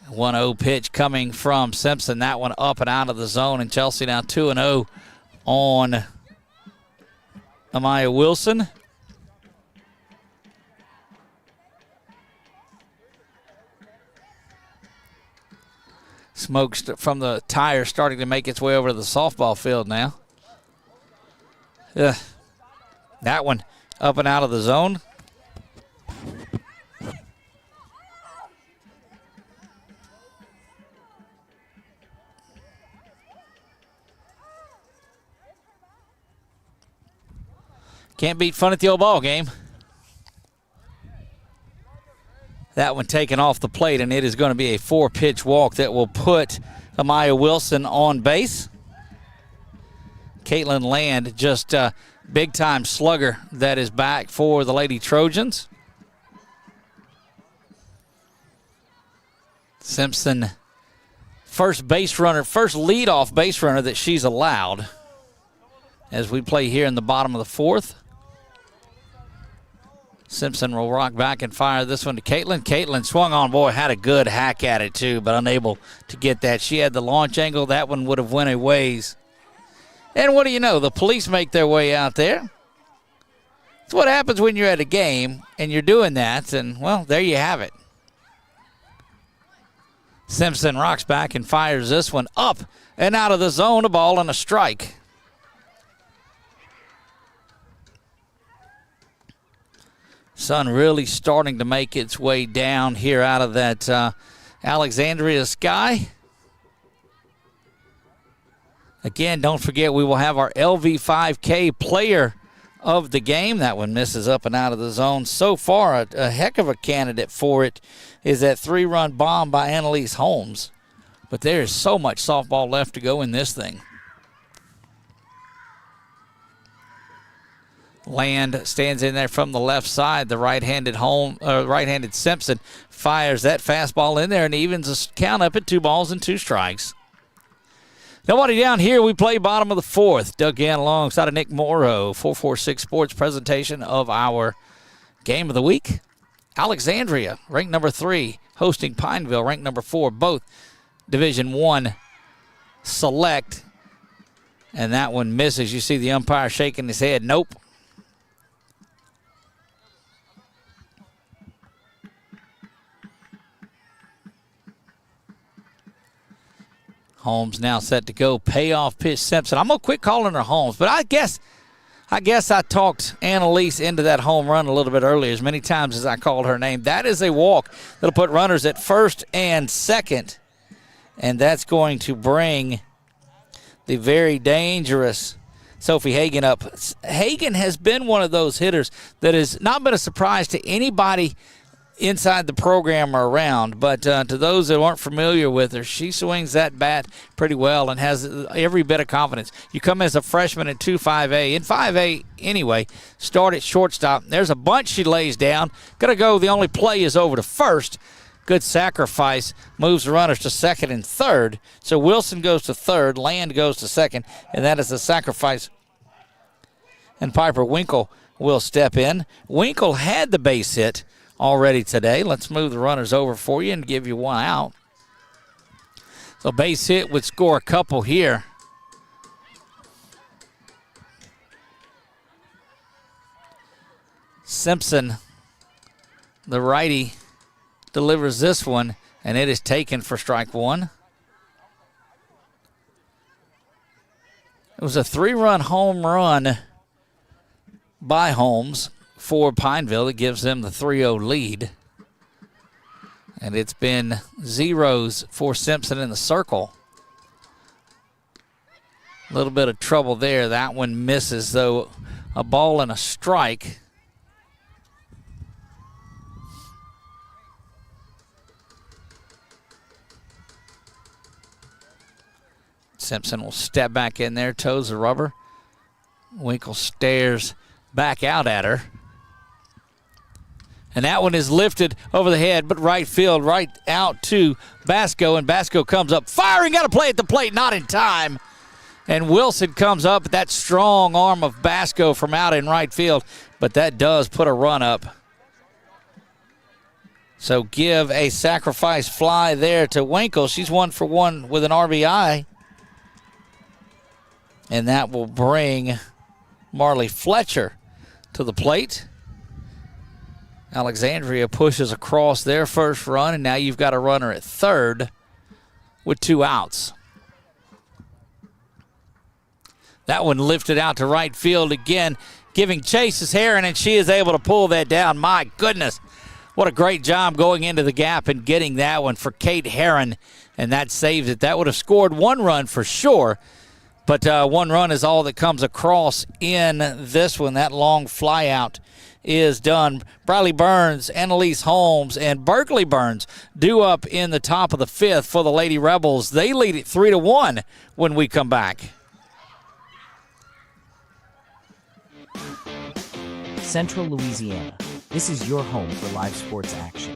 1-0 pitch coming from Simpson. That one up and out of the zone, and Chelsea now 2-0 on Amaya Wilson. Smoke from the tire starting to make its way over to the softball field now. That one up and out of the zone. Can't beat fun at the old ball game. That one taken off the plate, and it is going to be a 4-pitch walk that will put Amaya Wilson on base. Caitlin Land, just a big-time slugger that is back for the Lady Trojans. Simpson, first leadoff base runner that she's allowed as we play here in the bottom of the 4th. Simpson will rock back and fire this one to Caitlin. Caitlin swung on, boy, had a good hack at it too, but unable to get that. She had the launch angle. That one would have went a ways. And what do you know? The police make their way out there. It's what happens when you're at a game and you're doing that, and, well, there you have it. Simpson rocks back and fires this one up and out of the zone, a ball and a strike. Sun really starting to make its way down here out of that Alexandria sky. Again, don't forget we will have our LV5K player of the game. That one misses up and out of the zone. So far, a heck of a candidate for it is that 3-run bomb by Annalise Holmes. But there is so much softball left to go in this thing. Land stands in there from the left side. The right-handed Simpson fires that fastball in there and evens the count up at 2 balls and 2 strikes. Nobody down here. We play bottom of the 4th. Doug Gann alongside of Nick Morrow. 446 Sports presentation of our game of the week. Alexandria, ranked number 3, hosting Pineville, ranked number 4, both Division I select. And that one misses. You see the umpire shaking his head. Nope. Holmes now set to go. Payoff pitch Simpson. I'm going to quit calling her Holmes, but I guess I talked Annalise into that home run a little bit earlier, as many times as I called her name. That is a walk that'll put runners at first and second, and that's going to bring the very dangerous Sophie Hagan up. Hagan has been one of those hitters that has not been a surprise to anybody inside the program or around, but to those that aren't familiar with her, she swings that bat pretty well and has every bit of confidence. You come as a freshman at 2-5A, in 5A anyway, start at shortstop. There's a bunch she lays down. Gonna go, the only play is over to first. Good sacrifice, moves the runners to second and third. So Wilson goes to third, Land goes to second, and that is a sacrifice. And Piper Winkle will step in. Winkle had the base hit already today. Let's move the runners over for you and give you one out. So base hit would score a couple here. Simpson, the righty, delivers this one, and it is taken for strike 1. It was a 3-run home run by Holmes for Pineville. It gives them the 3-0 lead. And it's been zeros for Simpson in the circle. A little bit of trouble there. That one misses, though. A ball and a strike. Simpson will step back in there, toes the rubber. Winkle stares back out at her. And that one is lifted over the head, but right field, right out to Basco. And Basco comes up firing, got to play at the plate, not in time. And Wilson comes up, that strong arm of Basco from out in right field. But that does put a run up. So give a sacrifice fly there to Winkle. She's 1 for 1 with an RBI. And that will bring Marley Fletcher to the plate. Alexandria pushes across their first run, and now you've got a runner at third with 2 outs. That one lifted out to right field again, giving chase is Heron, and she is able to pull that down. My goodness, what a great job going into the gap and getting that one for Kate Heron, and that saves it. That would have scored 1 run for sure, But one run is all that comes across in this one. That long fly out is done. Briley Burns, Annalise Holmes, and Berkeley Burns due up in the top of the fifth for the Lady Rebels. They lead it 3-1 when we come back. Central Louisiana. This is your home for live sports action.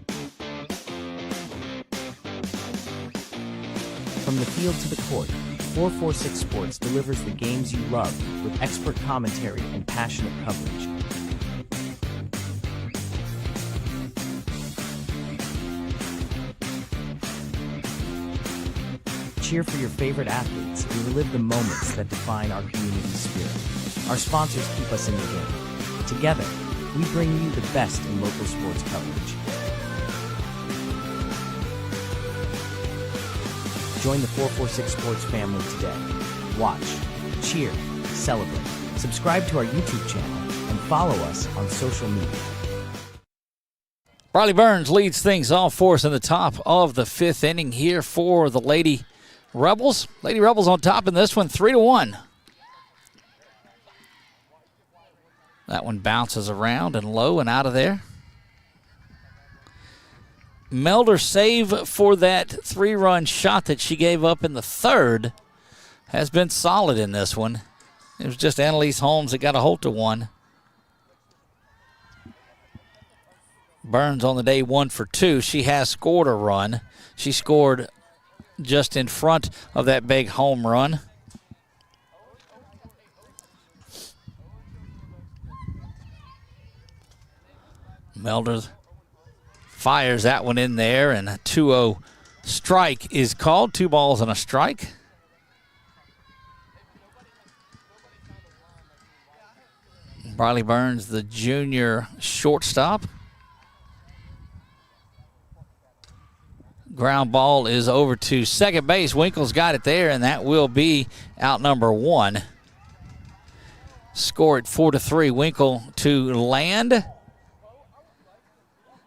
From the field to the court, 446 Sports delivers the games you love with expert commentary and passionate coverage. Cheer for your favorite athletes and relive the moments that define our community spirit. Our sponsors keep us in the game. Together, we bring you the best in local sports coverage. Join the 446 Sports family today. Watch, cheer, celebrate. Subscribe to our YouTube channel and follow us on social media. Briley Burns leads things off for us in the top of the fifth inning here for the Lady Rebels. Lady Rebels on top in this one, 3-1. That one bounces around and low and out of there. Melder save for that 3-run shot that she gave up in the third has been solid in this one. It was just Annalise Holmes that got a hold to one. Burns on the day 1 for 2. She has scored a run. She scored just in front of that big home run. Melder fires that one in there, and a 2-0 strike is called. 2 balls and a strike. Briley Burns, the junior shortstop. Ground ball is over to second base. Winkle's got it there, and that will be out number 1. Score it 4-3. Winkle to land.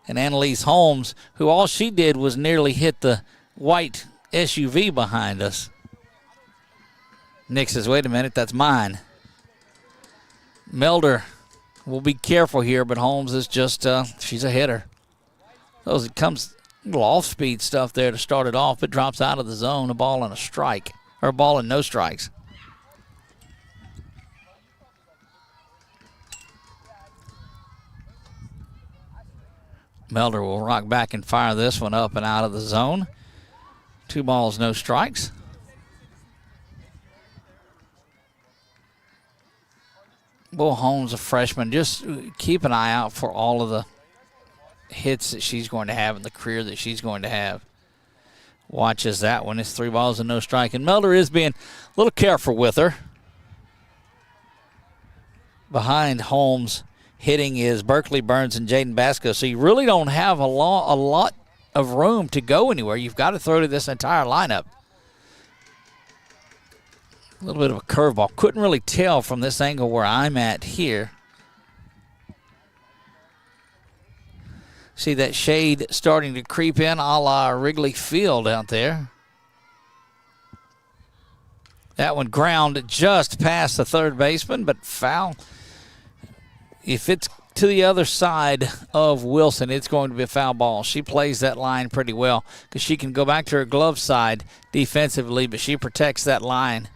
And Annalise Holmes, who all she did was nearly hit the white SUV behind us. Nick says, wait a minute, that's mine. Melder will be careful here, but Holmes is just, she's a hitter. Those it comes a little off-speed stuff there to start it off, but drops out of the zone, a ball and a strike, or a ball and no strikes. Melder will rock back and fire this one up and out of the zone. 2 balls, no strikes. Will Holmes, a freshman, just keep an eye out for all of the hits that she's going to have and the career that she's going to have. Watches that one. It's 3 balls and no strike. And Melder is being a little careful with her. Behind Holmes hitting is Berkeley Burns and Jaden Basco. So you really don't have a lot of room to go anywhere. You've got to throw to this entire lineup. A little bit of a curveball. Couldn't really tell from this angle where I'm at here. See that shade starting to creep in a la Wrigley Field out there. That one ground just past the third baseman, but foul. If it's to the other side of Wilson, it's going to be a foul ball. She plays that line pretty well because she can go back to her glove side defensively, but she protects that line.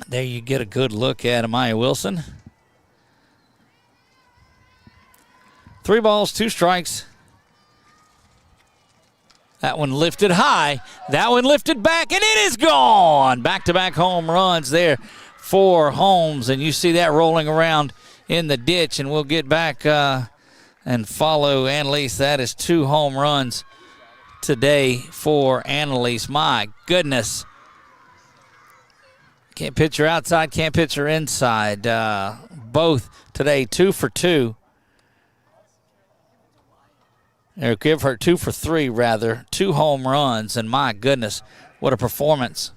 There you get a good look at Amaya Wilson. 3 balls, 2 strikes. That one lifted high. That one lifted back, and it is gone. Back-to-back home runs there for Holmes, and you see that rolling around in the ditch, and we'll get back and follow Annalise. That is 2 home runs today for Annalise. My goodness. Can't pitch her outside, can't pitch her inside. Both today, 2 for 2. Or give her 2 for 3, rather. 2 home runs, and my goodness, what a performance.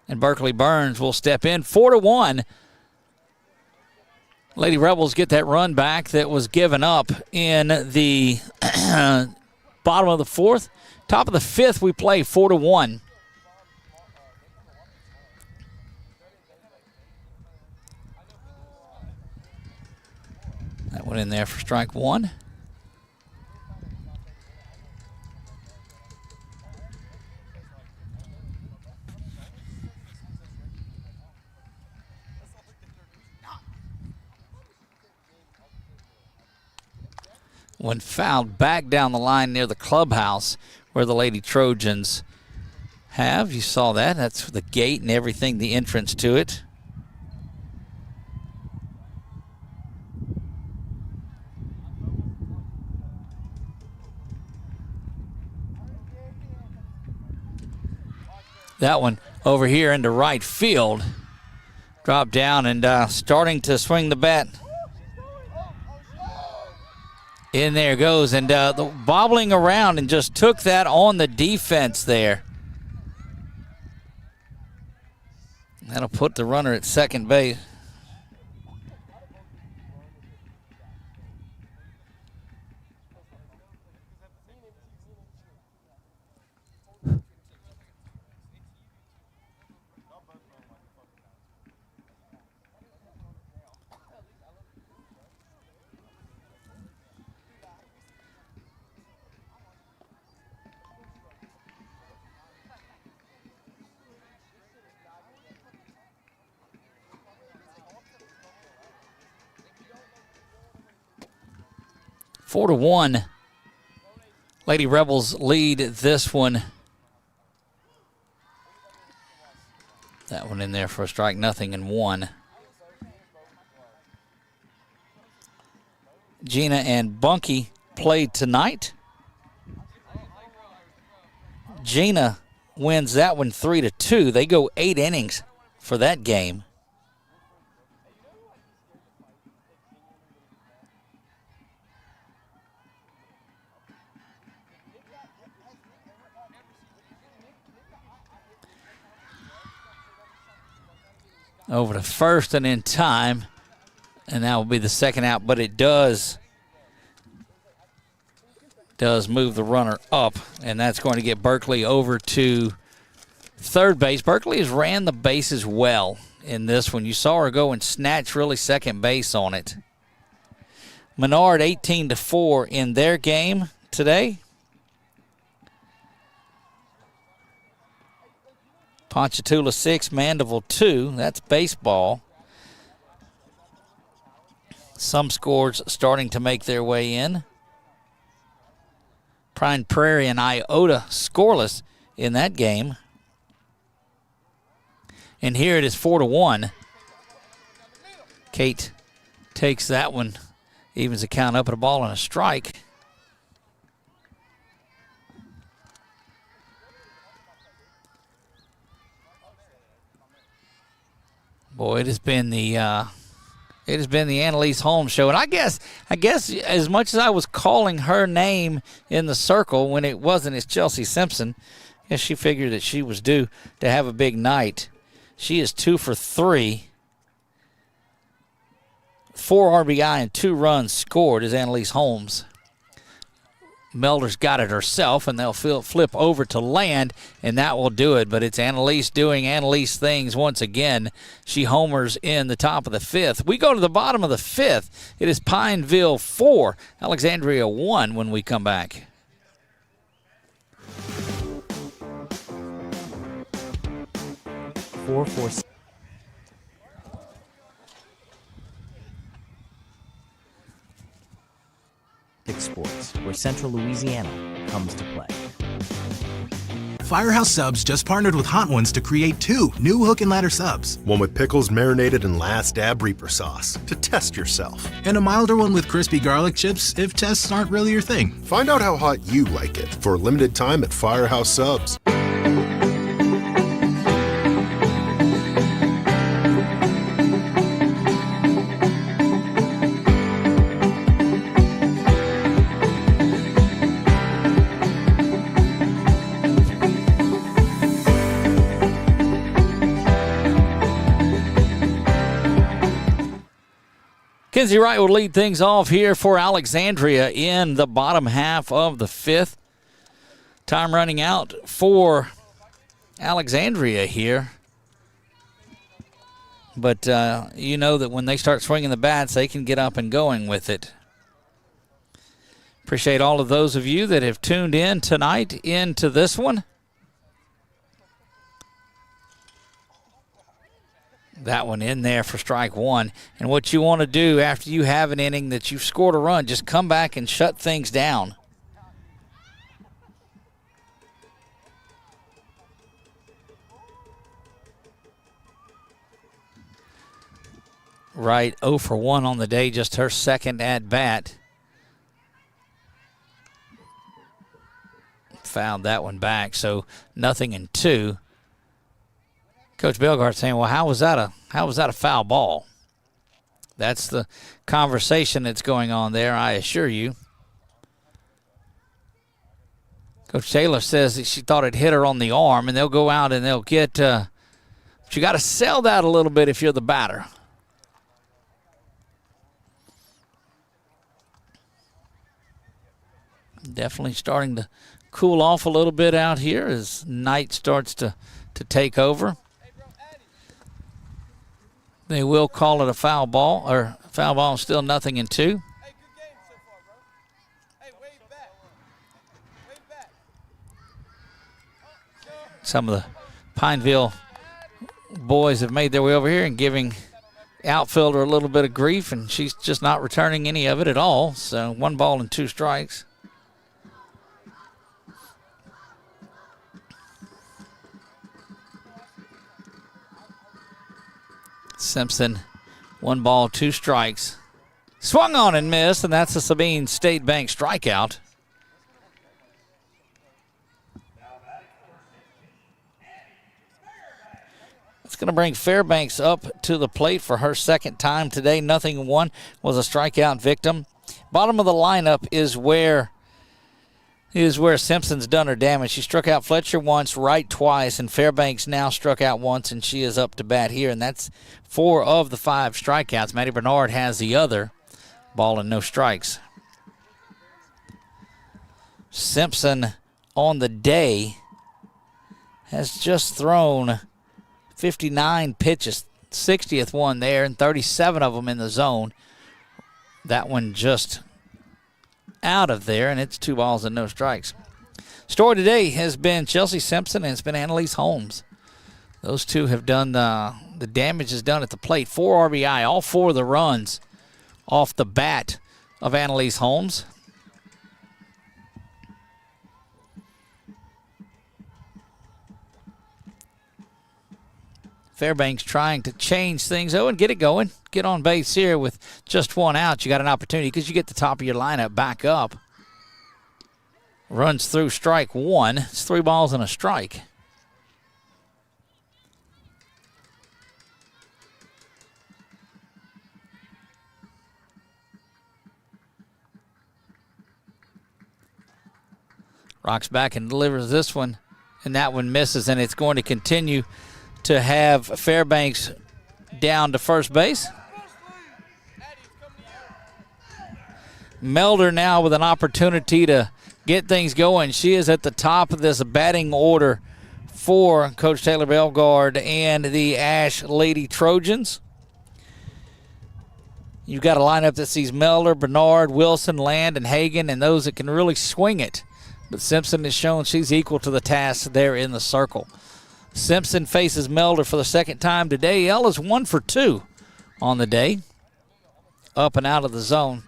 And Berkeley Burns will step in 4-1. Lady Rebels get that run back that was given up in the bottom of the 4th Top of the fifth, we play 4-1. That went in there for strike one. When fouled back down the line near the clubhouse where the Lady Trojans have. You saw that. That's the gate and everything, the entrance to it. That one over here into right field. Dropped down and starting to swing the bat. In there goes, and bobbling around and just took that on the defense there. That'll put the runner at second base. Four to one. Lady Rebels lead this one. That one in there for a strike, 0-1. Gina and Bunky played tonight. Gina wins that one 3-2. They go 8 innings for that game. Over to first and in time, and that will be the second out, but it does move the runner up, and that's going to get Berkeley over to third base. Berkeley has ran the bases well in this one. You saw her go and snatch really second base on it. Menard 18-4 in their game today. Ponchatoula 6, Mandeville 2. That's baseball. Some scores starting to make their way in. Pine Prairie and Iota scoreless in that game. And here it is 4-1. Kate takes that one, evens the count up at a ball and a strike. Boy, it has been the Annalise Holmes show, and I guess as much as I was calling her name in the circle when it wasn't, it's Chelsea Simpson. I guess she figured that she was due to have a big night. She is 2 for 3, 4 RBI and 2 runs scored is Annalise Holmes. Melder's got it herself, and they'll flip over to Land, and that will do it. But it's Annalise doing Annalise things once again. She homers in the top of the fifth. We go to the bottom of the fifth. It is Pineville 4, Alexandria 1 when we come back. Four. Sports, where Central Louisiana comes to play. Firehouse Subs just partnered with Hot Ones to create 2 new hook and ladder subs. One with pickles marinated in Last Dab Reaper sauce to test yourself. And a milder one with crispy garlic chips if tests aren't really your thing. Find out how hot you like it for a limited time at Firehouse Subs. Kenzie Wright will lead things off here for Alexandria in the bottom half of the fifth. Time running out for Alexandria here. But you know that when they start swinging the bats, they can get up and going with it. Appreciate all of those of you that have tuned in tonight into this one. That one in there for strike one. And what you want to do after you have an inning that you've scored a run, just come back and shut things down. Right, 0 for 1 on the day, just her second at bat. Fouled that one back, so 0-2. Coach Belgard saying, well, how was that a foul ball? That's the conversation that's going on there, I assure you. Coach Taylor says that she thought it hit her on the arm, and they'll go out and they'll get, but you got to sell that a little bit if you're the batter. Definitely starting to cool off a little bit out here as night starts to take over. They will call it a foul ball, or foul ball, still 0-2. Some of the Pineville boys have made their way over here and giving outfielder a little bit of grief, and she's just not returning any of it at all. So 1 ball and 2 strikes. Simpson, 1 ball, 2 strikes. Swung on and missed, and that's a Sabine State Bank strikeout. It's going to bring Fairbanks up to the plate for her second time today. 0-1 was a strikeout victim. Bottom of the lineup is where Simpson's done her damage. She struck out Fletcher once, Wright twice, and Fairbanks now struck out once, and she is up to bat here, and that's 4 of the 5 strikeouts. Maddie Bernard has the other. Ball and no strikes. Simpson on the day has just thrown 59 pitches, 60th one there, and 37 of them in the zone. That one just out of there, and it's 2 balls and no strikes. Story today has been Chelsea Simpson, and it's been Annalise Holmes. Those two have done the damage is done at the plate. 4 RBI, all 4 of the runs off the bat of Annalise Holmes. Fairbanks trying to change things, and get it going. Get on base here with just 1 out. You got an opportunity because you get the top of your lineup back up. Runs through strike 1. It's 3 balls and a strike. Rocks back and delivers this one, and that one misses, and it's going to continue to have Fairbanks down to first base. Melder now with an opportunity to get things going. She is at the top of this batting order for Coach Taylor Belgard and the Ash Lady Trojans. You've got a lineup that sees Melder, Bernard, Wilson, Land, and Hagan, and those that can really swing it. But Simpson has shown she's equal to the task there in the circle. Simpson faces Melder for the second time today. Elle is 1 for 2 on the day. Up and out of the zone.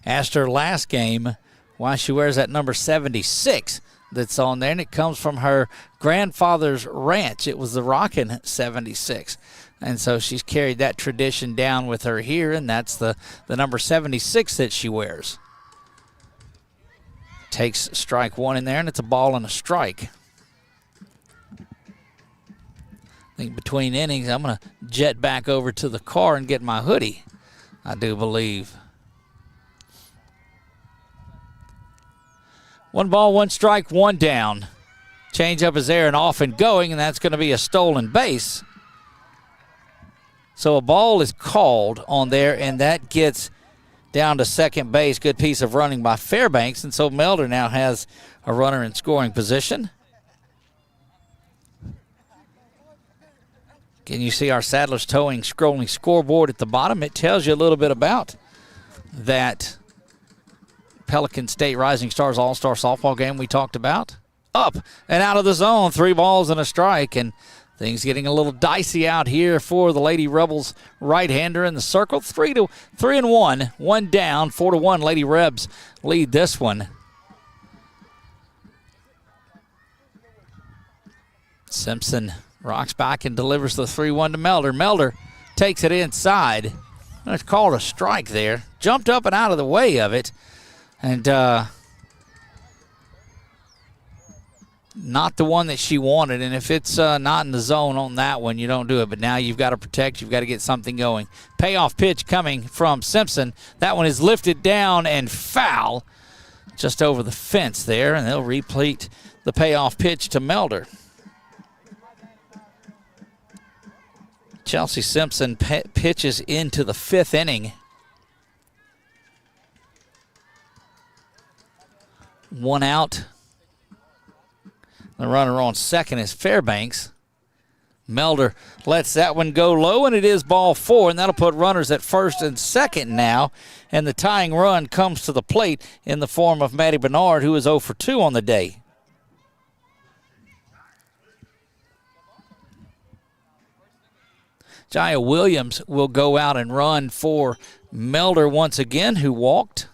Asked her last game why she wears that number 76 that's on there, and it comes from her grandfather's ranch. It was the Rockin' 76. And so she's carried that tradition down with her here, and that's the number 76 that she wears. Takes strike 1 in there, and it's a ball and a strike. I think between innings, I'm going to jet back over to the car and get my hoodie, I do believe. 1 ball, 1 strike, 1 down. Changeup is there and off and going, and that's going to be a stolen base. So a ball is called on there, and that gets down to second base. Good piece of running by Fairbanks, and so Melder now has a runner in scoring position. Can you see our Saddlers Towing scrolling scoreboard at the bottom? It tells you a little bit about that Pelican State Rising Stars All-Star softball game we talked about. Up and out of the zone, 3 balls and a strike, and things getting a little dicey out here for the Lady Rebels right-hander in the circle. 3-1, one down, 4-1. Lady Rebs lead this one. Simpson rocks back and delivers the 3-1 to Melder. Melder takes it inside. It's called a strike there. Jumped up and out of the way of it. And not the one that she wanted. And if it's not in the zone on that one, you don't do it. But now you've got to protect. You've got to get something going. Payoff pitch coming from Simpson. That one is lifted down and foul just over the fence there. And they'll replete the payoff pitch to Melder. Chelsea Simpson pitches into the 5th inning. 1 out. The runner on second is Fairbanks. Melder lets that one go low, and it is ball 4, and that'll put runners at first and second now. And the tying run comes to the plate in the form of Maddie Bernard, who is 0 for 2 on the day. Jaya Williams will go out and run for Melder once again, who walked.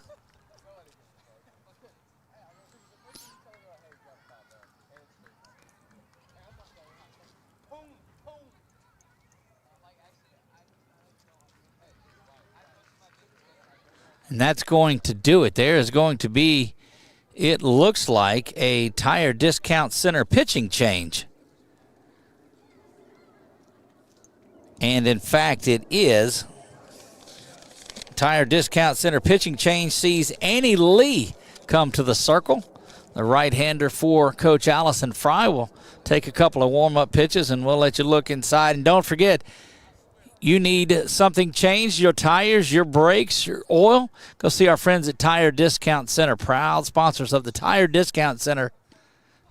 And that's going to do it. There is going to be, it looks like, a Tire Discount Center pitching change. And in fact, it is. Tire Discount Center pitching change sees Annie Lee come to the circle. The right-hander for Coach Allison Fry will take a couple of warm-up pitches, and we'll let you look inside. And don't forget, you need something changed, your tires, your brakes, your oil, go see our friends at Tire Discount Center, proud sponsors of the Tire Discount Center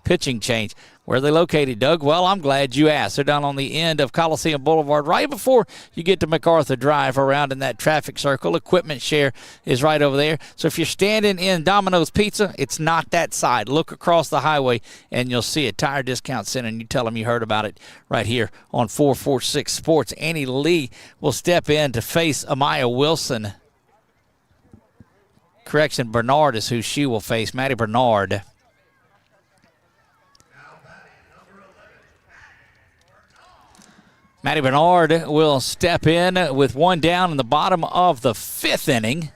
pitching change. Where are they located, Doug? Well, I'm glad you asked. They're down on the end of Coliseum Boulevard, right before you get to MacArthur Drive, around in that traffic circle. Equipment Share is right over there. So if you're standing in Domino's Pizza, it's not that side. Look across the highway, and you'll see it. Tire Discount Center, and you tell them you heard about it right here on 446 Sports. Annie Lee will step in to face Amaya Wilson. Correction, Bernard is who she will face, Maddie Bernard. Maddie Bernard will step in with 1 down in the bottom of the 5th inning.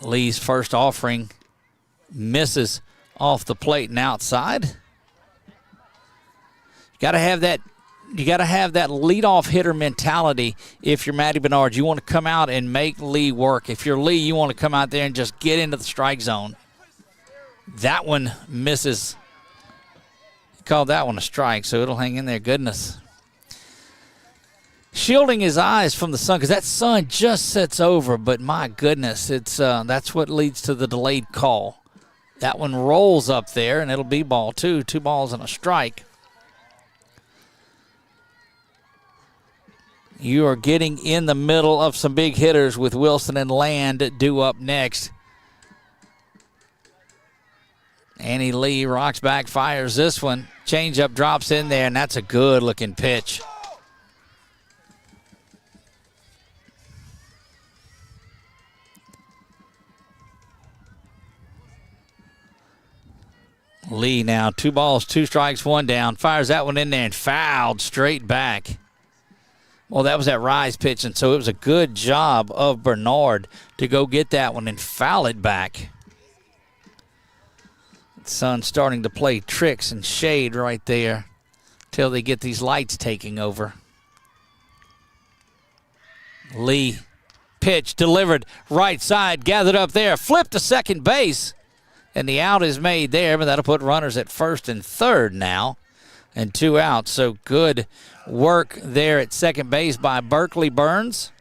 Lee's first offering misses off the plate and outside. You got to have that leadoff hitter mentality if you're Maddie Bernard. You want to come out and make Lee work. If you're Lee, you want to come out there and just get into the strike zone. That one misses. He called that one a strike, so it'll hang in there. Goodness. Shielding his eyes from the sun, because that sun just sets over, but my goodness, it's that's what leads to the delayed call. That one rolls up there, and it'll be ball 2. 2 balls and a strike. You are getting in the middle of some big hitters with Wilson and Land due up next. Annie Lee rocks back, fires this one. Changeup drops in there, and that's a good-looking pitch. Lee now 2 balls, 2 strikes, 1 down. Fires that one in there and fouled straight back. Well, that was that rise pitch, and so it was a good job of Bernard to go get that one and foul it back. The sun's starting to play tricks and shade right there till they get these lights taking over. Lee, pitch delivered right side, gathered up there, flipped to second base. And the out is made there, but that'll put runners at first and third now, and 2 outs. So good work there at second base by Berkeley Burns.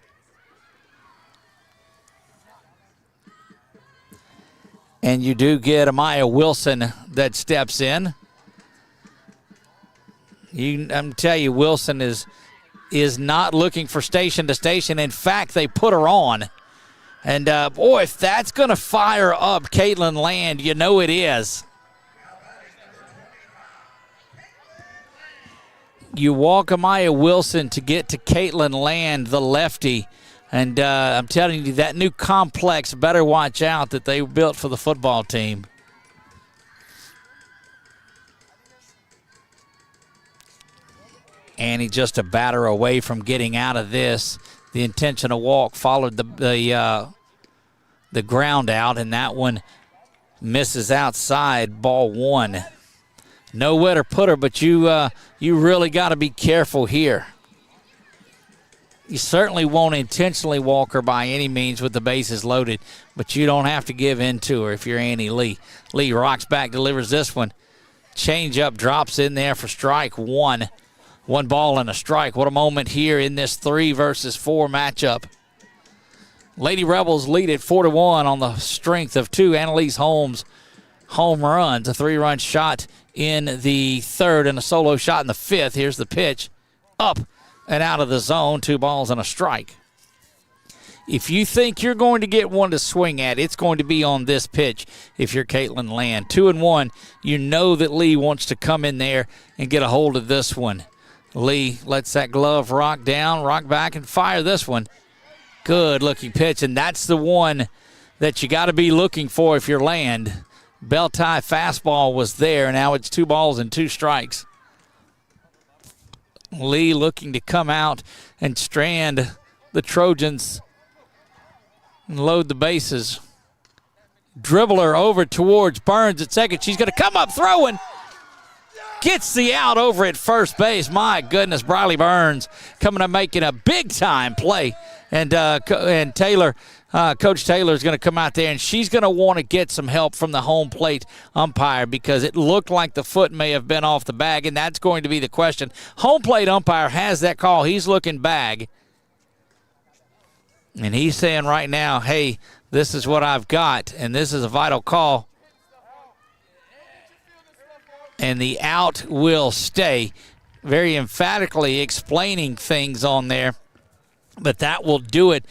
And you do get Amaya Wilson that steps in. I'm telling you, Wilson is not looking for station to station. In fact, they put her on. And, boy, if that's going to fire up Caitlin Land, you know it is. You walk Amaya Wilson to get to Caitlin Land, the lefty. And I'm telling you, that new complex, better watch out that they built for the football team. Annie just a batter away from getting out of this. The intentional walk followed the ground out, and that one misses outside, ball 1. No wetter putter, but you really got to be careful here. You certainly won't intentionally walk her by any means with the bases loaded, but you don't have to give in to her if you're Annie Lee. Lee rocks back, delivers this one. Change up, drops in there for strike 1. 1 ball and a strike. What a moment here in this 3 versus 4 matchup. Lady Rebels lead it 4-1 on the strength of 2 Annalise Holmes home runs. A 3-run shot in the 3rd and a solo shot in the 5th. Here's the pitch. Up and out of the zone. 2 balls and a strike. If you think you're going to get one to swing at, it's going to be on this pitch if you're Caitlin Land. 2-1. You know that Lee wants to come in there and get a hold of this one. Lee lets that glove rock down, rock back, and fire this one. Good looking pitch, and that's the one that you got to be looking for if you're Land. Bell tie fastball was there. Now it's 2 balls and 2 strikes. Lee looking to come out and strand the Trojans and load the bases. Dribbler over towards Burns at second. She's going to come up throwing. Gets the out over at first base. My goodness, Briley Burns coming up making a big-time play. And Taylor, Coach Taylor is going to come out there, and she's going to want to get some help from the home plate umpire because it looked like the foot may have been off the bag, and that's going to be the question. Home plate umpire has that call. He's looking bag. And he's saying right now, hey, this is what I've got, and this is a vital call. And the out will stay. Very emphatically explaining things on there. But that will do it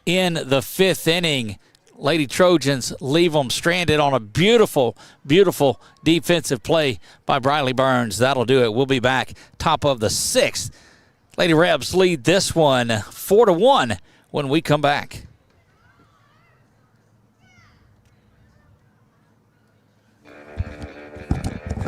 in the 5th inning. Lady Trojans leave them stranded on a beautiful, beautiful defensive play by Briley Burns. That'll do it. We'll be back top of the 6th. Lady Rebs lead this one 4-1 when we come back.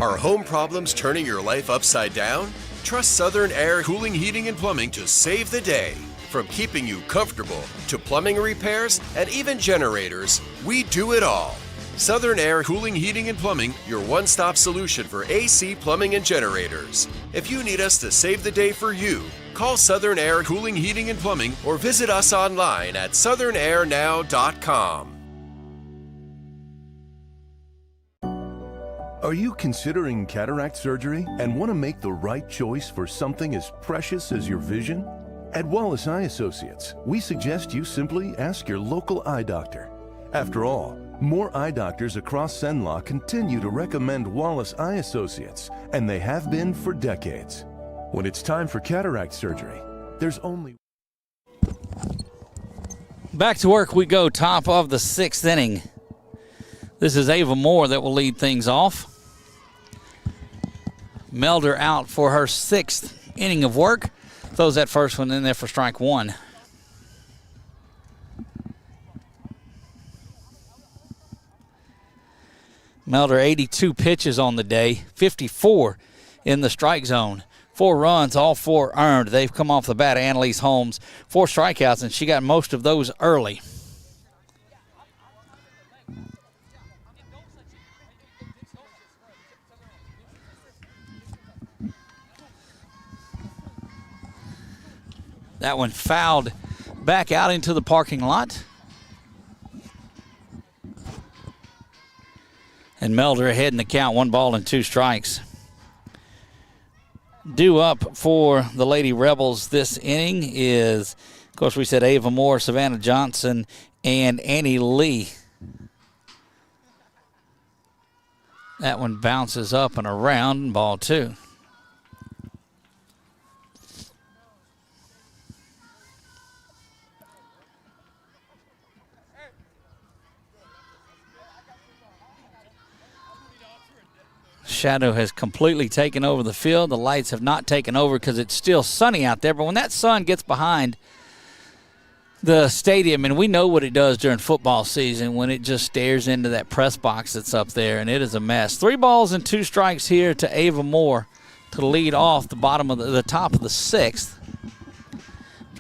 Are home problems turning your life upside down? Trust Southern Air Cooling, Heating, and Plumbing to save the day. From keeping you comfortable to plumbing repairs and even generators, we do it all. Southern Air Cooling, Heating, and Plumbing, your one-stop solution for AC, plumbing, and generators. If you need us to save the day for you, call Southern Air Cooling, Heating, and Plumbing or visit us online at southernairnow.com. Are you considering cataract surgery and want to make the right choice for something as precious as your vision? At Wallace Eye Associates, we suggest you simply ask your local eye doctor. After all, more eye doctors across Cenla continue to recommend Wallace Eye Associates, and they have been for decades. When it's time for cataract surgery, there's only... Back to work we go, top of the 6th inning. This is Ava Moore that will lead things off. Melder out for her 6th inning of work. Throws that first one in there for strike 1. Melder 82 pitches on the day, 54 in the strike zone. 4 runs, all 4 earned. They've come off the bat. Annalise Holmes, 4 strikeouts, and she got most of those early. That one fouled back out into the parking lot. And Melder ahead in the count, 1 ball and 2 strikes. Due up for the Lady Rebels this inning is, of course, we said Ava Moore, Savannah Johnson, and Annie Lee. That one bounces up and around, ball 2. Shadow has completely taken over the field. The lights have not taken over because it's still sunny out there. But when that sun gets behind the stadium, and we know what it does during football season when it just stares into that press box that's up there, and it is a mess. 3 balls and 2 strikes here to Ava Moore to lead off the bottom of the top of the 6th.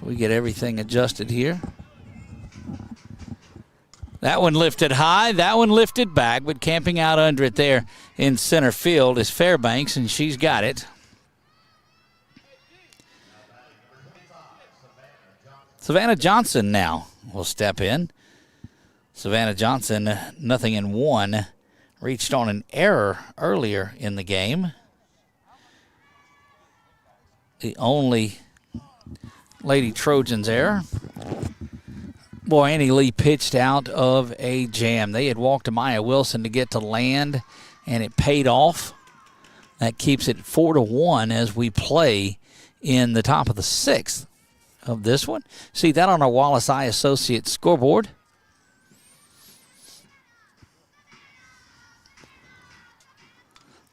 We get everything adjusted here. That one lifted high, that one lifted back, but camping out under it there in center field is Fairbanks, and she's got it. Savannah Johnson now will step in. Savannah Johnson, 0-1, reached on an error earlier in the game. The only Lady Trojans error. Boy, Annie Lee pitched out of a jam. They had walked to Maya Wilson to get to land, and it paid off. That keeps it 4-1 as we play in the top of the 6th of this one. See that on our Wallace Eye Associates scoreboard.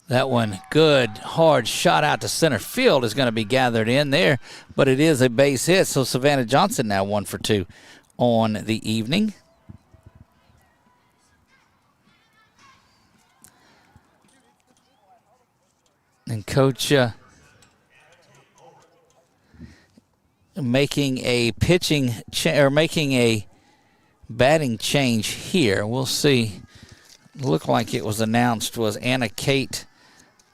That one, good, hard shot out to center field is going to be gathered in there, but it is a base hit, so Savannah Johnson now 1 for 2 on the evening. And Coach making a making a batting change here. We'll see. Looked like it was announced was Anna Kate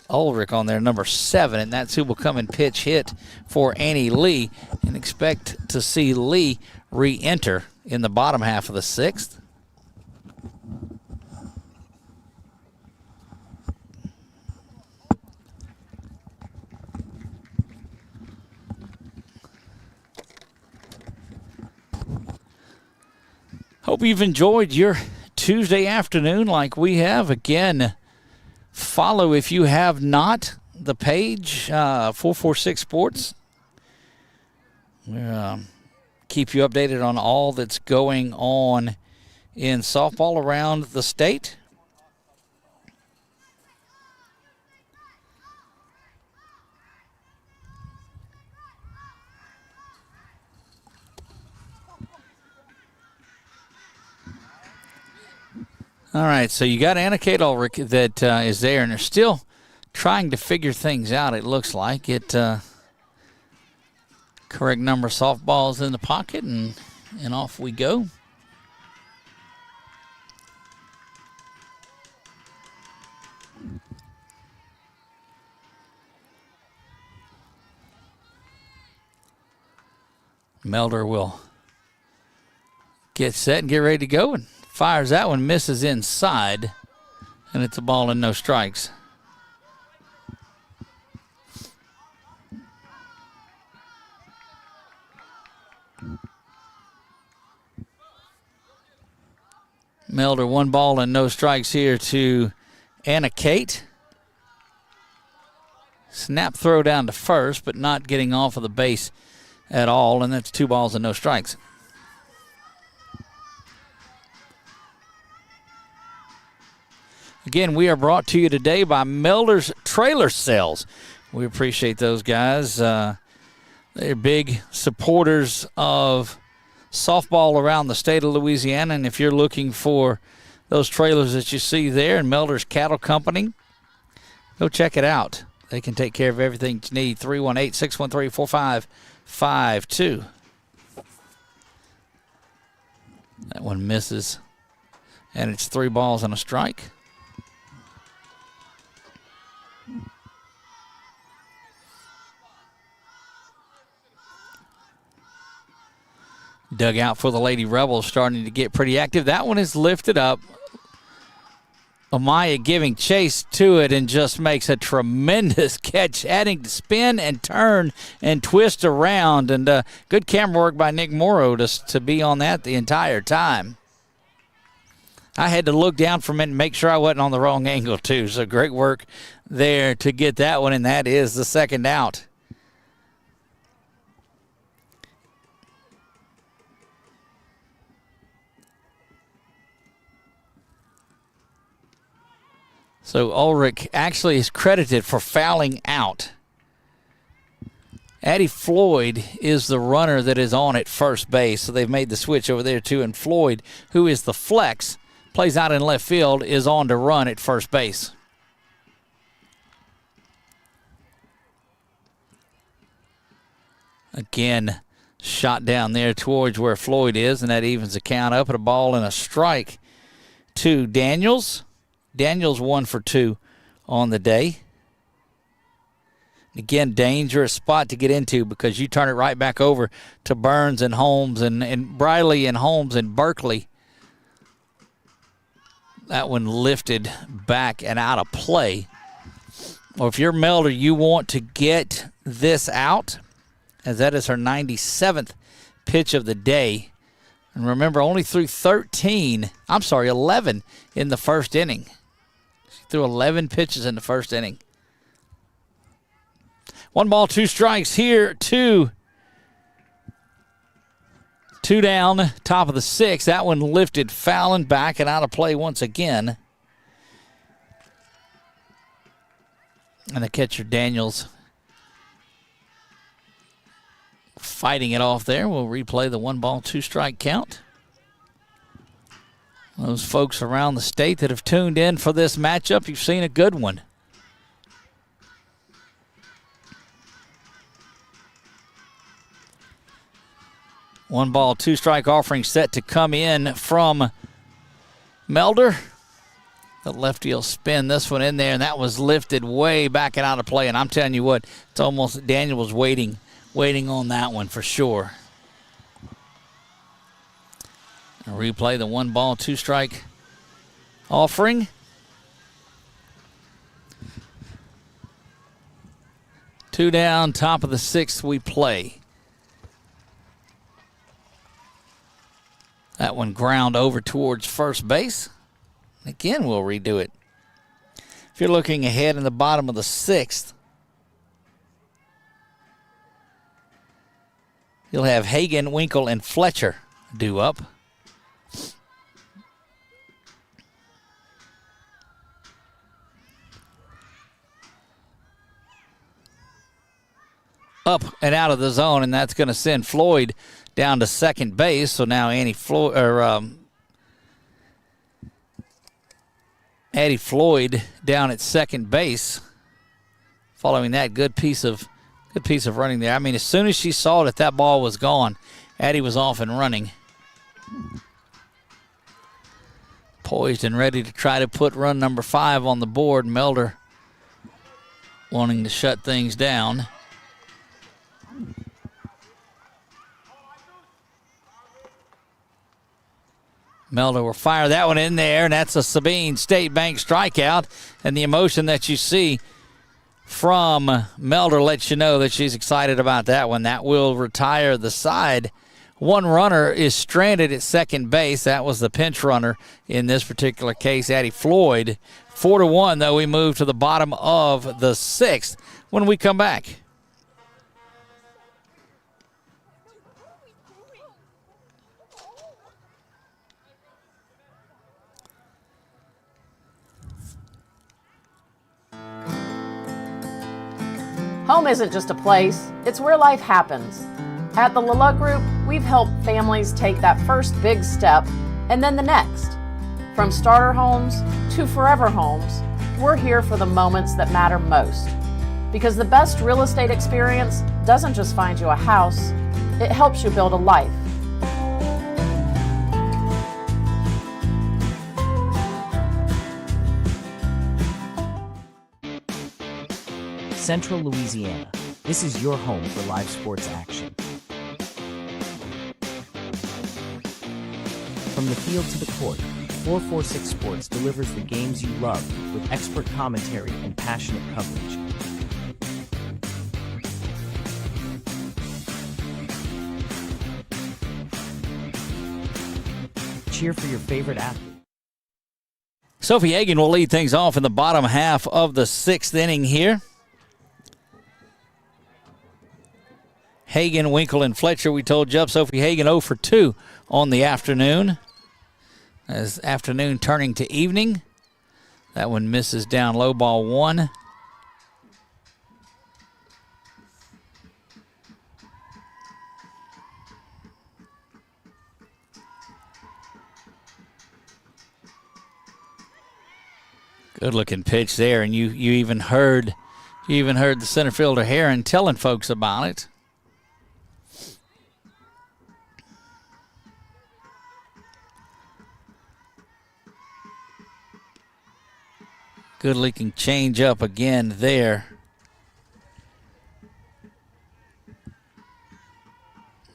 Ulrich on there, number 7, and that's who will come and pitch hit for Annie Lee, and expect to see Lee re-enter in the bottom half of the 6th. Hope you've enjoyed your Tuesday afternoon like we have. Again, follow, if you have not, the page, 446 Sports. We'll keep you updated on all that's going on in softball around the state. All right, so you got Anna Kate Ulrich that is there, and they're still trying to figure things out, it looks like. Correct number of softballs in the pocket, and off we go. Melder will get set and get ready to go, and fires that one, misses inside, and it's a ball and no strikes. Melder, 1 ball and no strikes here to Anna Kate. Snap throw down to first, but not getting off of the base at all, and that's 2 balls and no strikes. Again, we are brought to you today by Melder's Trailer Sales. We appreciate those guys. They're big supporters of softball around the state of Louisiana, and if you're looking for those trailers that you see there in Melder's Cattle Company, go check it out. They can take care of everything you need. 318-613-4552. That one misses, and it's 3 balls and a strike. Dugout for the Lady Rebels starting to get pretty active. That one is lifted up. Amaya giving chase to it and just makes a tremendous catch, adding to spin and turn and twist around. And good camera work by Nick Morrow to be on that the entire time. I had to look down for a minute and make sure I wasn't on the wrong angle, too. So great work there to get that one, and that is the second out. So Ulrich actually is credited for fouling out. Addie Floyd is the runner that is on at first base, so they've made the switch over there too, and Floyd, who is the flex, plays out in left field, is on to run at first base. Again, shot down there towards where Floyd is, and that evens the count up at a ball and a strike to Daniels. Daniels 1 for 2 on the day. Again, dangerous spot to get into because you turn it right back over to Burns and Holmes and Briley and Holmes and Berkeley. That one lifted back and out of play. Or if you're Melder, you want to get this out, as that is her 97th pitch of the day. And remember, only threw 11 in the first inning. She threw 11 pitches in the first inning. 1 ball, 2 strikes here, 2 down, top of the 6th. That one lifted, fouling back and out of play once again. And the catcher, Daniels, fighting it off there. We'll replay the 1 ball, 2 strike count. Those folks around the state that have tuned in for this matchup, you've seen a good one. 1 ball, 2 strike offering set to come in from Melder. The lefty will spin this one in there, and that was lifted way back and out of play. And I'm telling you what, it's almost Daniel was waiting on that one for sure. I'll replay the 1 ball, 2 strike offering. Two down, top of the 6th we play. That one ground over towards first base. Again, we'll redo it. If you're looking ahead in the bottom of the 6th, you'll have Hagan, Winkle, and Fletcher due up. Up and out of the zone, and that's going to send Floyd down to second base. So now Addie Floyd down at second base. Following that, good piece of running there. I mean, as soon as she saw that ball was gone, Addie was off and running. Poised and ready to try to put run number 5 on the board. Melder wanting to shut things down. Melder will fire that one in there, and that's a Sabine State Bank strikeout. And the emotion that you see from Melder lets you know that she's excited about that one. That will retire the side. 1 runner is stranded at second base. That was the pinch runner in this particular case, Addie Floyd. 4-1, though, we move to the bottom of the 6th when we come back. Home isn't just a place, it's where life happens. At the Lala Group, we've helped families take that first big step and then the next. From starter homes to forever homes, we're here for the moments that matter most. Because the best real estate experience doesn't just find you a house, it helps you build a life. Central Louisiana. This is your home for live sports action. From the field to the court, 446 Sports delivers the games you love with expert commentary and passionate coverage. Cheer for your favorite athlete. Sophie Hagan will lead things off in the bottom half of the 6th inning here. Hagan, Winkle, and Fletcher, we told you up. Sophie Hagan 0 for 2 on the afternoon. As afternoon turning to evening. That one misses down low, ball 1. Good looking pitch there, and you even heard the center fielder Heron telling folks about it. Good looking change up again there.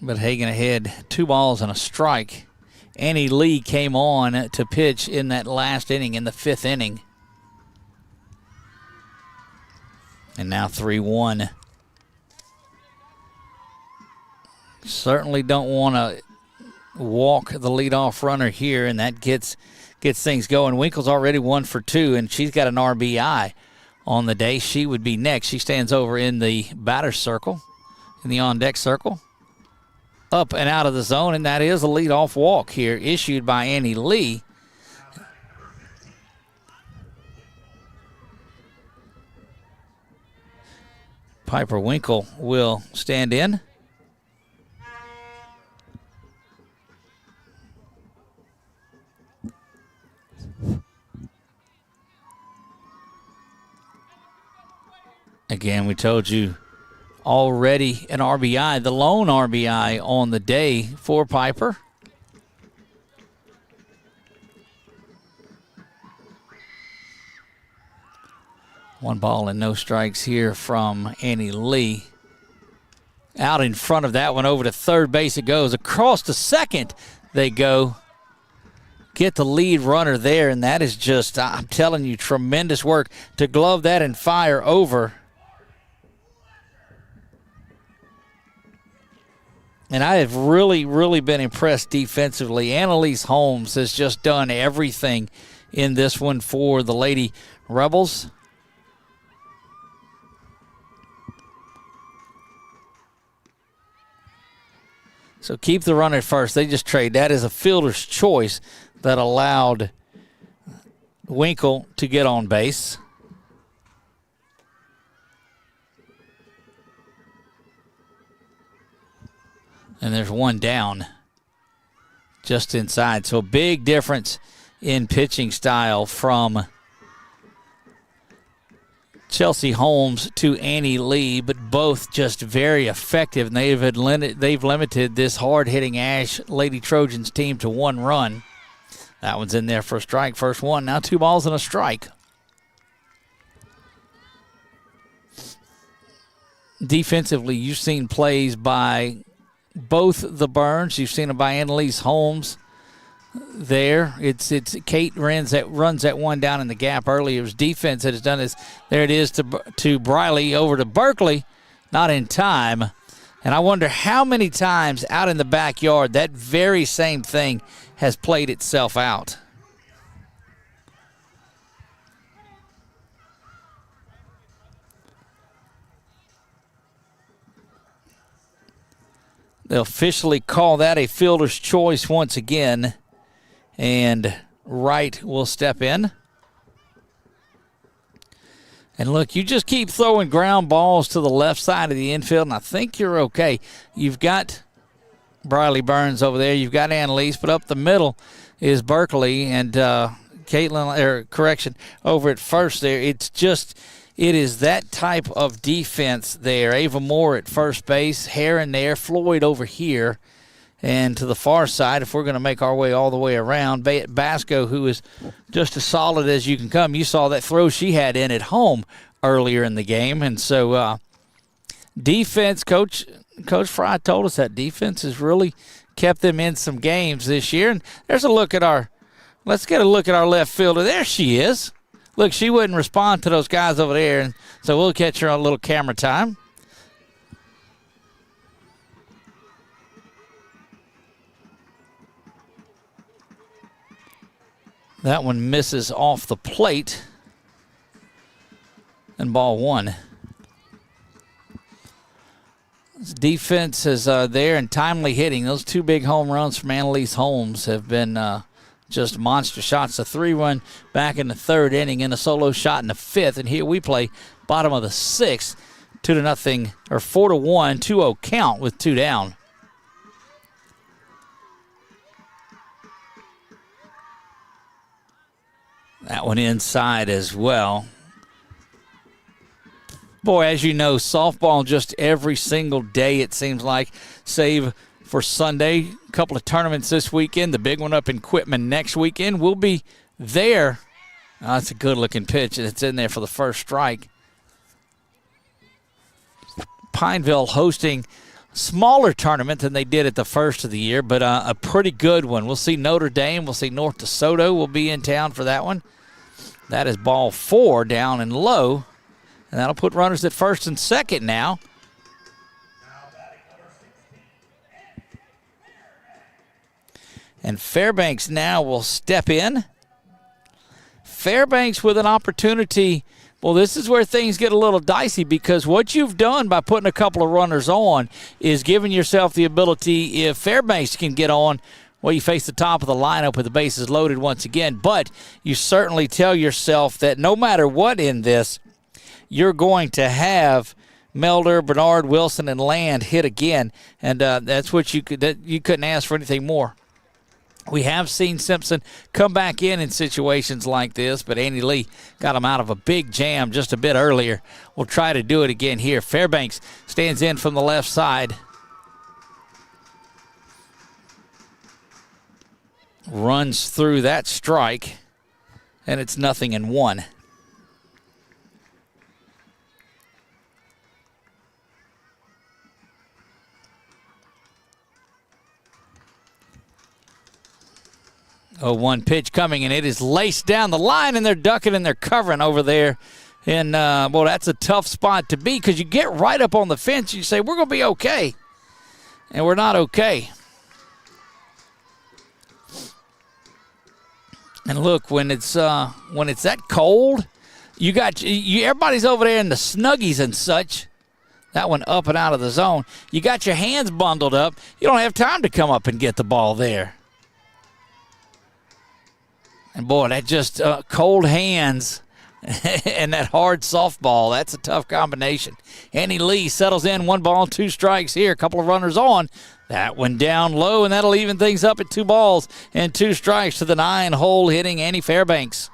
But Hagan ahead, 2 balls and a strike. Annie Lee came on to pitch in that last inning, in the 5th inning. And now 3-1. Certainly don't want to walk the leadoff runner here, and that gets things going. Winkle's already 1 for 2, and she's got an RBI on the day. She would be next. She stands over in the batter's circle, in the on-deck circle. Up and out of the zone, and that is a leadoff walk here issued by Annie Lee. Piper Winkle will stand in. Again, we told you already an RBI, the lone RBI on the day for Piper. One ball and no strikes here from Annie Lee. Out in front of that one, over to third base it goes. Across to second they go. Get the lead runner there, and that is just, I'm telling you, tremendous work to glove that and fire over. And I have really been impressed defensively. Annalise Holmes has just done everything in this one for the Lady Rebels. So keep the runner at first. They just trade. That is a fielder's choice that allowed Winkle to get on base. And there's one down just inside. So a big difference in pitching style from Chelsea Holmes to Annie Lee, but both just very effective. And they've limited this hard-hitting Ash Lady Trojans team to 1 run. That one's in there for a strike. First one. Now 2 balls and a strike. Defensively, you've seen plays by both the Burns. You've seen them by Annalise Holmes there. It's Kate runs that one down in the gap early. It was defense that has done this. There it is to Briley, over to Berkeley. Not in time. And I wonder how many times out in the backyard that very same thing has played itself out. They'll officially call that a fielder's choice once again. And Wright will step in. And look, you just keep throwing ground balls to the left side of the infield, and I think you're okay. You've got Briley Burns over there. You've got Annalise, but up the middle is Berkeley and over at first there. It is that type of defense there. Ava Moore at first base, Heron there, Floyd over here. And to the far side, if we're going to make our way all the way around, Basco, who is just as solid as you can come. You saw that throw she had in at home earlier in the game. And so defense, Coach Fry told us that defense has really kept them in some games this year. And there's a look at our Let's get a look at our left fielder. There she is. Look, she wouldn't respond to those guys over there, and so we'll catch her on a little camera time. That one misses off the plate. And ball one. Defense is there and timely hitting. Those two big home runs from Annalise Holmes have been just monster shots. A 3-run back in the third inning and a solo shot in the fifth. And here we play bottom of the sixth, 2-0 or 4-1, 2-0 count with 2 down. That one inside as well. Boy, as you know, softball just every single day, it seems like, save for Sunday. A couple of tournaments this weekend. The big one up in Quitman next weekend. We'll be there. Oh, that's a good-looking pitch. It's in there for the first strike. Pineville hosting a smaller tournament than they did at the first of the year, but a pretty good one. We'll see Notre Dame. We'll see North DeSoto will be in town for that one. That is ball 4 down and low. And that'll put runners at first and second now. And Fairbanks now will step in. Fairbanks with an opportunity. Well, this is where things get a little dicey because what you've done by putting a couple of runners on is giving yourself the ability, if Fairbanks can get on, well, you face the top of the lineup with the bases loaded once again. But you certainly tell yourself that no matter what in this, you're going to have Melder, Bernard, Wilson, and Land hit again, and that's what you couldn't ask for anything more. We have seen Simpson come back in situations like this, but Andy Lee got him out of a big jam just a bit earlier. We'll try to do it again here. Fairbanks stands in from the left side. Runs through that strike, and it's 0-1. Oh, one pitch coming, and it is laced down the line, and they're ducking and they're covering over there. And, well, that's a tough spot to be because you get right up on the fence and you say, we're going to be okay. And we're not okay. And look, when it's that cold, everybody's over there in the Snuggies and such. That one up and out of the zone. You got your hands bundled up. You don't have time to come up and get the ball there. And, boy, that just cold hands and that hard softball, that's a tough combination. Annie Lee settles in, 1 ball, 2 strikes here, a couple of runners on. That one down low, and that'll even things up at 2 balls and 2 strikes to the 9-hole hitting Annie Fairbanks.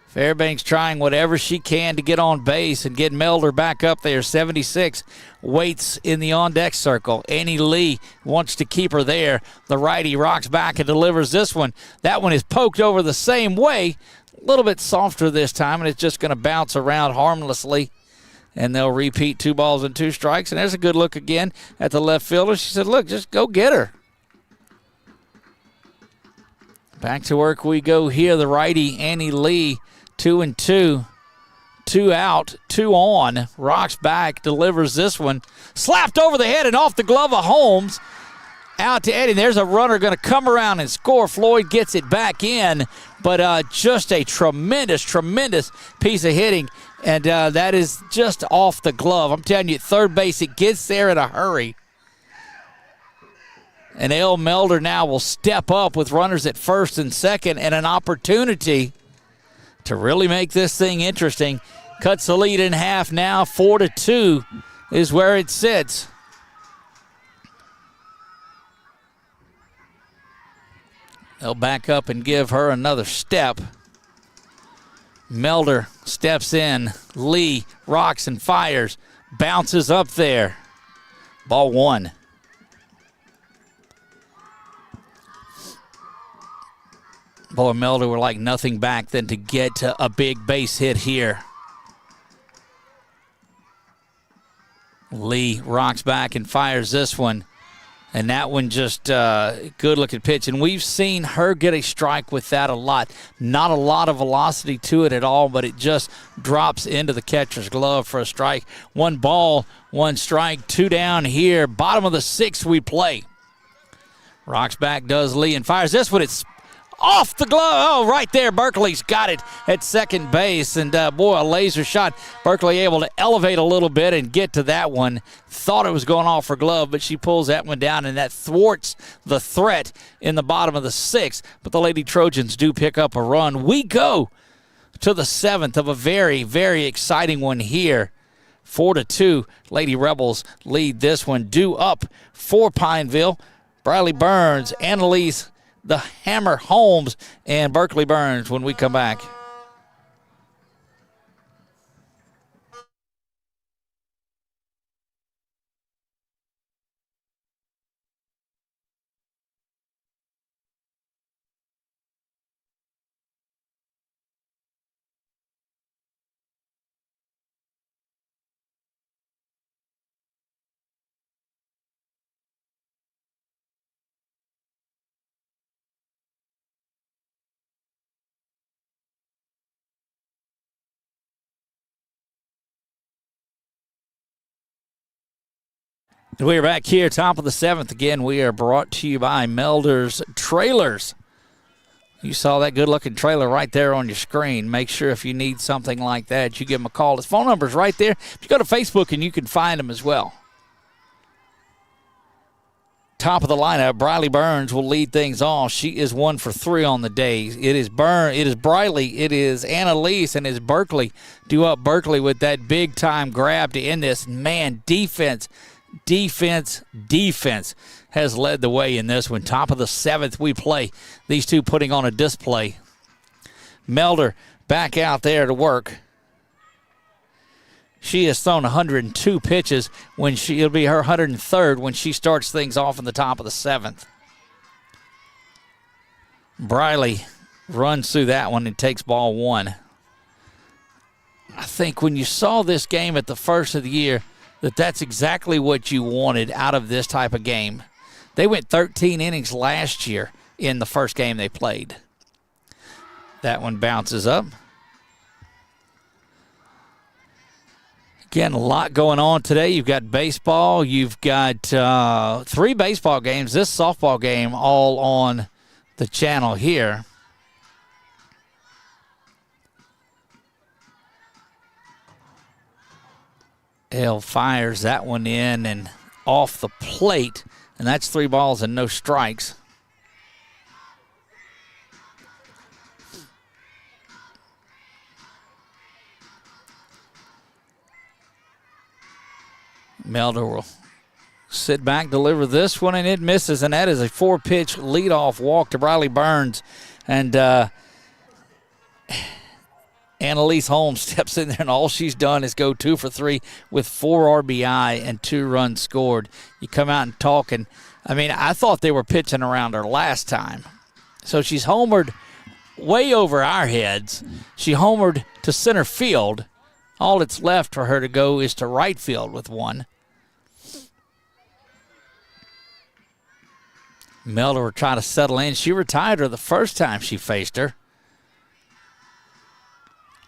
Fairbanks trying whatever she can to get on base and get Melder back up there. 76 waits in the on-deck circle. Annie Lee wants to keep her there. The righty rocks back and delivers this one. That one is poked over the same way. A little bit softer this time, and it's just going to bounce around harmlessly. And they'll repeat 2 balls and 2 strikes. And there's a good look again at the left fielder. She said, look, just go get her. Back to work we go here. The righty, Annie Lee, 2-2. 2 out, 2 on. Rocks back, delivers this one. Slapped over the head and off the glove of Holmes. Out to Eddie. There's a runner going to come around and score. Floyd gets it back in. But just a tremendous, tremendous piece of hitting. And that is just off the glove. I'm telling you, at third base, it gets there in a hurry. And El Melder now will step up with runners at first and second and an opportunity to really make this thing interesting. Cuts the lead in half now. 4-2 is where it sits. They'll back up and give her another step. Melder steps in. Lee rocks and fires. Bounces up there. Ball 1. Boy, Melder were like nothing back than to get a big base hit here. Lee rocks back and fires this one. And that one just good-looking pitch. And we've seen her get a strike with that a lot. Not a lot of velocity to it at all, but it just drops into the catcher's glove for a strike. 1 ball, 1 strike, 2 down here. Bottom of the 6th we play. Rocks back, does Lee, and fires this one. It's off the glove. Oh, right there. Berkeley's got it at second base. And, boy, a laser shot. Berkeley able to elevate a little bit and get to that one. Thought it was going off her glove, but she pulls that one down, and that thwarts the threat in the bottom of the 6th. But the Lady Trojans do pick up a run. We go to the 7th of a very, very exciting one here. 4-2. Lady Rebels lead this one. Due up for Pineville. Briley Burns, Annalise the Hammer Holmes, and Berkeley Burns when we come back. We are back here, top of the 7th. Again, we are brought to you by Melder's Trailers. You saw that good-looking trailer right there on your screen. Make sure if you need something like that, you give them a call. His phone number's right there. You go to Facebook and you can find them as well. Top of the lineup, Briley Burns will lead things off. She is 1 for 3 on the day. It is Briley, it is Annalise, and it's Berkeley. Due up Berkeley with that big-time grab to end this. Man, defense has led the way in this one. Top of the 7th we play. These two putting on a display. Melder back out there to work. She has thrown 102 pitches it'll be her 103rd when she starts things off in the top of the 7th. Briley runs through that one and takes ball 1. I think when you saw this game at the first of the year, that's exactly what you wanted out of this type of game. They went 13 innings last year in the first game they played. That one bounces up. Again, a lot going on today. You've got baseball. You've got 3 baseball games. This softball game all on the channel here. Hale fires that one in and off the plate, and that's 3 balls and no strikes. Melder will sit back, deliver this one, and it misses, and that is a 4-pitch leadoff walk to Briley Burns. And Annalise Holmes steps in there, and all she's done is go 2 for 3 with 4 RBI and 2 runs scored. You come out and talk, and, I thought they were pitching around her last time. So she's homered way over our heads. She homered to center field. All that's left for her to go is to right field with 1. Melder will try to settle in. She retired her the first time she faced her.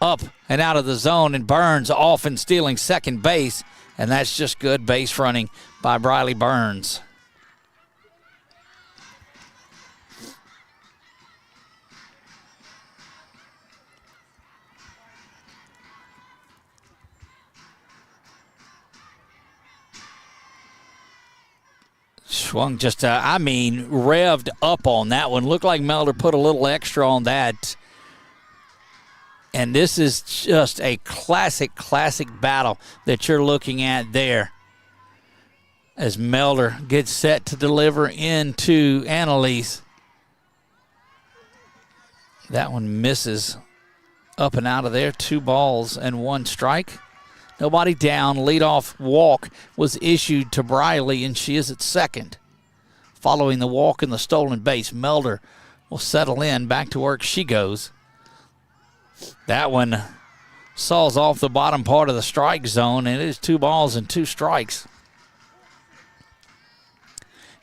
Up and out of the zone, and Burns off and stealing second base, and that's just good base running by Briley Burns. Swung just, revved up on that one. Looked like Melder put a little extra on that. And this is just a classic battle that you're looking at there. As Melder gets set to deliver into Annalise. That one misses up and out of there. 2 balls and 1 strike. Nobody down. Leadoff walk was issued to Briley, and she is at second. Following the walk and the stolen base, Melder will settle in. Back to work she goes. That one saws off the bottom part of the strike zone, and it is 2 balls and 2 strikes.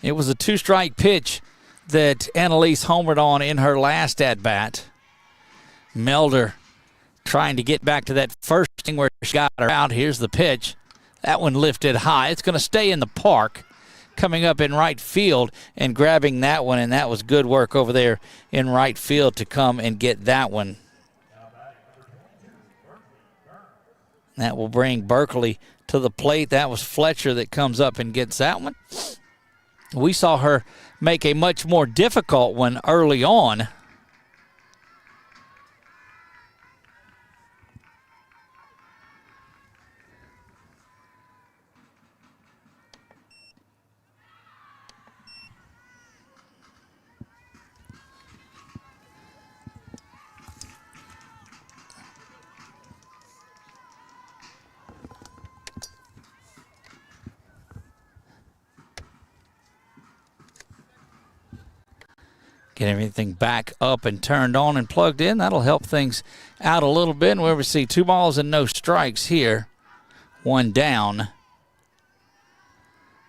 It was a two-strike pitch that Annalise homered on in her last at-bat. Melder trying to get back to that first thing where she got her out. Here's the pitch. That one lifted high. It's going to stay in the park. Coming up in right field and grabbing that one, and that was good work over there in right field to come and get that one. That will bring Berkeley to the plate. That was Fletcher that comes up and gets that one. We saw her make a much more difficult one early on. Get everything back up and turned on and plugged in. That'll help things out a little bit. And where we see 2 balls and no strikes here. 1 down.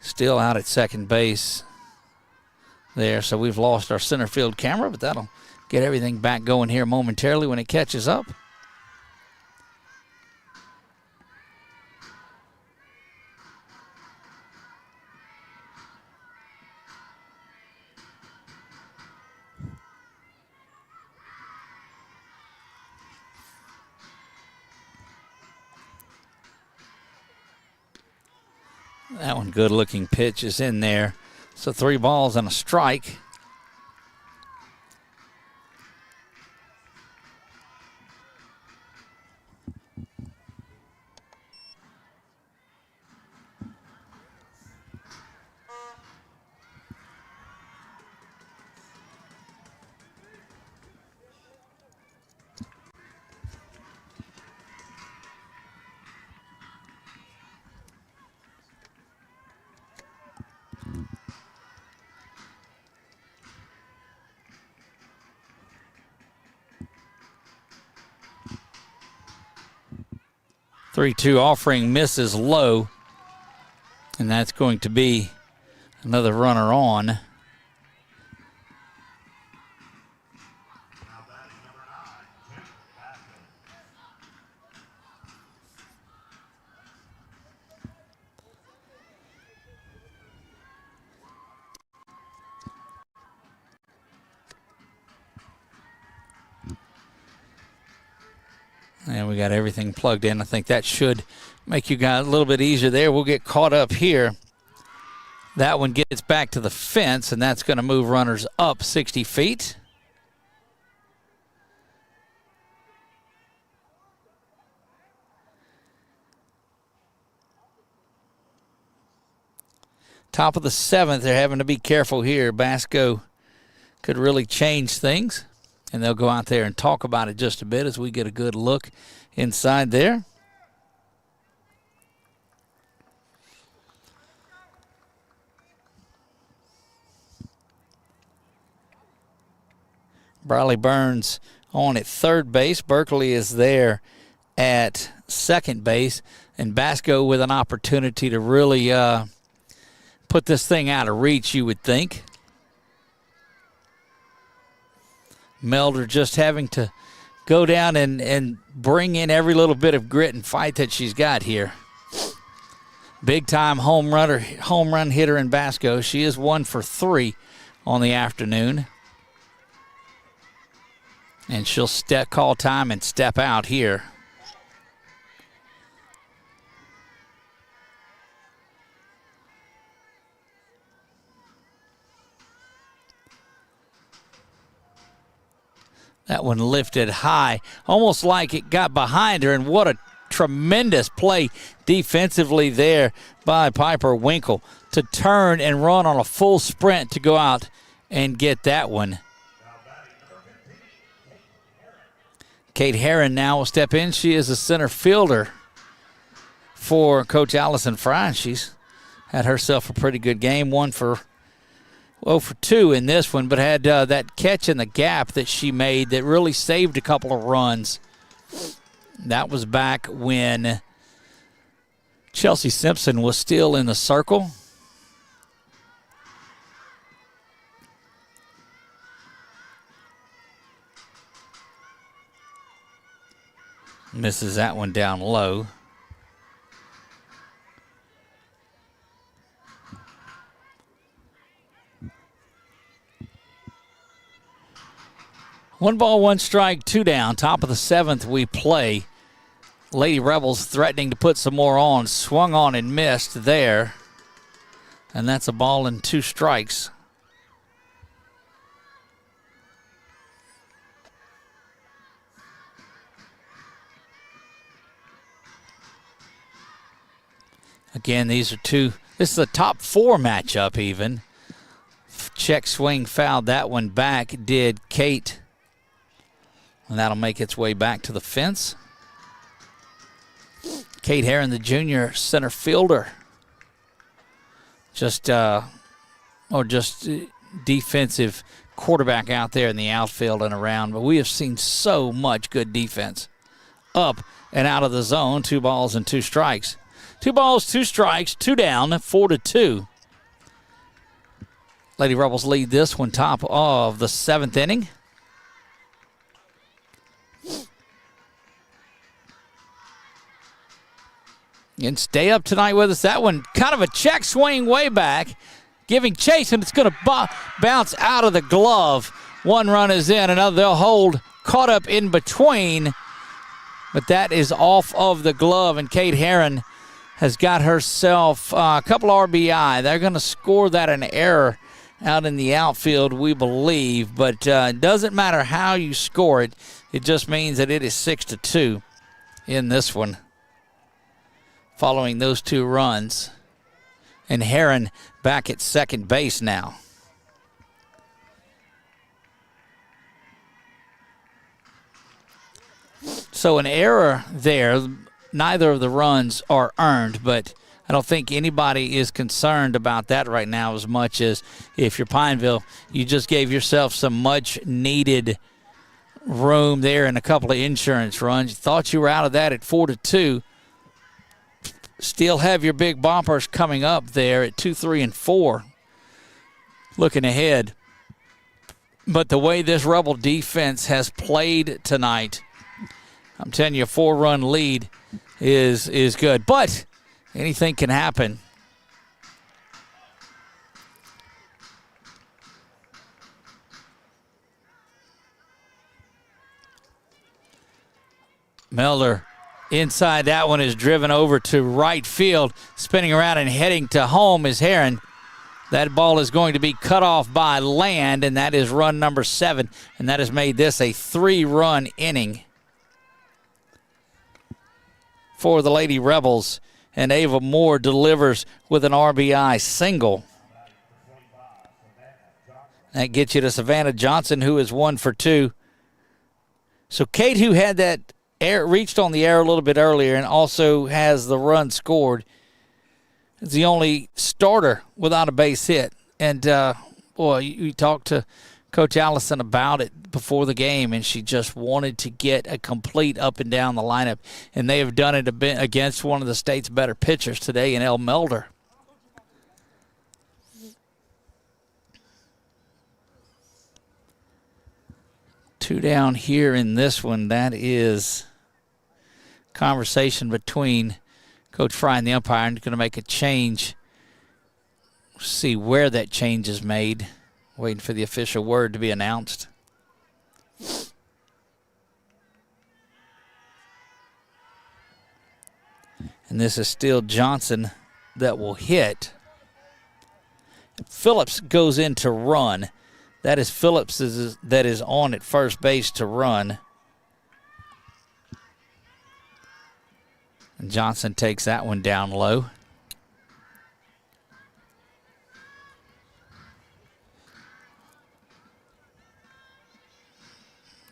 Still out at second base there. So we've lost our center field camera, but that'll get everything back going here momentarily when it catches up. That one, good-looking pitch is in there. So 3 balls and a strike. Three-two offering misses low, and that's going to be another runner on. And we got everything plugged in. I think that should make you guys a little bit easier there. We'll get caught up here. That one gets back to the fence, and that's going to move runners up 60 feet. Top of the 7th, they're having to be careful here. Basco could really change things. And they'll go out there and talk about it just a bit as we get a good look inside there. Briley Burns on at third base. Berkeley is there at second base. And Basco with an opportunity to really put this thing out of reach, you would think. Melder just having to go down and bring in every little bit of grit and fight that she's got here. Big-time home run hitter in Basco. She is 1 for 3 on the afternoon. And she'll call time and step out here. That one lifted high, almost like it got behind her, and what a tremendous play defensively there by Piper Winkle to turn and run on a full sprint to go out and get that one. Kate Herron now will step in. She is a center fielder for Coach Allison Fry. She's had herself a pretty good game, 1 for 2 in this one, but had that catch in the gap that she made that really saved a couple of runs. That was back when Chelsea Simpson was still in the circle. Misses that one down low. One ball, one strike, two down. Top of the seventh we play. Lady Rebels threatening to put some more on. Swung on and missed there. And that's a ball and two strikes. Again, these are two. This is a top four matchup even. Check swing fouled that one back, did Kate. And that'll make its way back to the fence. Kate Herron, the junior center fielder. Just defensive quarterback out there in the outfield and around. But we have seen so much good defense. Up and out of the zone, 2 balls and 2 strikes. 2 balls, 2 strikes, 2 down, 4-2. Lady Rebels lead this one top of the 7th inning. And stay up tonight with us. That one kind of a check swing way back, giving chase, and it's going to bounce out of the glove. 1 run is in, another they'll hold, caught up in between, but that is off of the glove, and Kate Herron has got herself a couple RBI. They're going to score that an error out in the outfield, we believe, but it doesn't matter how you score it. It just means that it is 6-2 in this one, following those 2 runs. And Herron back at second base now. So an error there. Neither of the runs are earned, but I don't think anybody is concerned about that right now as much as if you're Pineville, you just gave yourself some much-needed room there and a couple of insurance runs. You thought you were out of that at 4-2. Still have your big bumpers coming up there at 2, 3, and 4. Looking ahead. But the way this Rebel defense has played tonight, I'm telling you, a 4-run lead is good. But anything can happen. Melder inside, that one is driven over to right field. Spinning around and heading to home is Herron. That ball is going to be cut off by Land, and that is run number 7. And that has made this a 3-run inning for the Lady Rebels. And Ava Moore delivers with an RBI single. That gets you to Savannah Johnson, who is 1 for 2. So Kate, who had that reached on the air a little bit earlier and also has the run scored, is the only starter without a base hit. And, boy, you talked to Coach Allison about it before the game, and she just wanted to get a complete up and down the lineup. And they have done it a bit against one of the state's better pitchers today in El Melder. Two down here in this one. That is conversation between Coach Fry and the umpire. And going to make a change. See where that change is made. Waiting for the official word to be announced. And this is still Johnson that will hit. Phillips goes in to run. That is Phillips that is on at first base to run. And Johnson takes that one down low.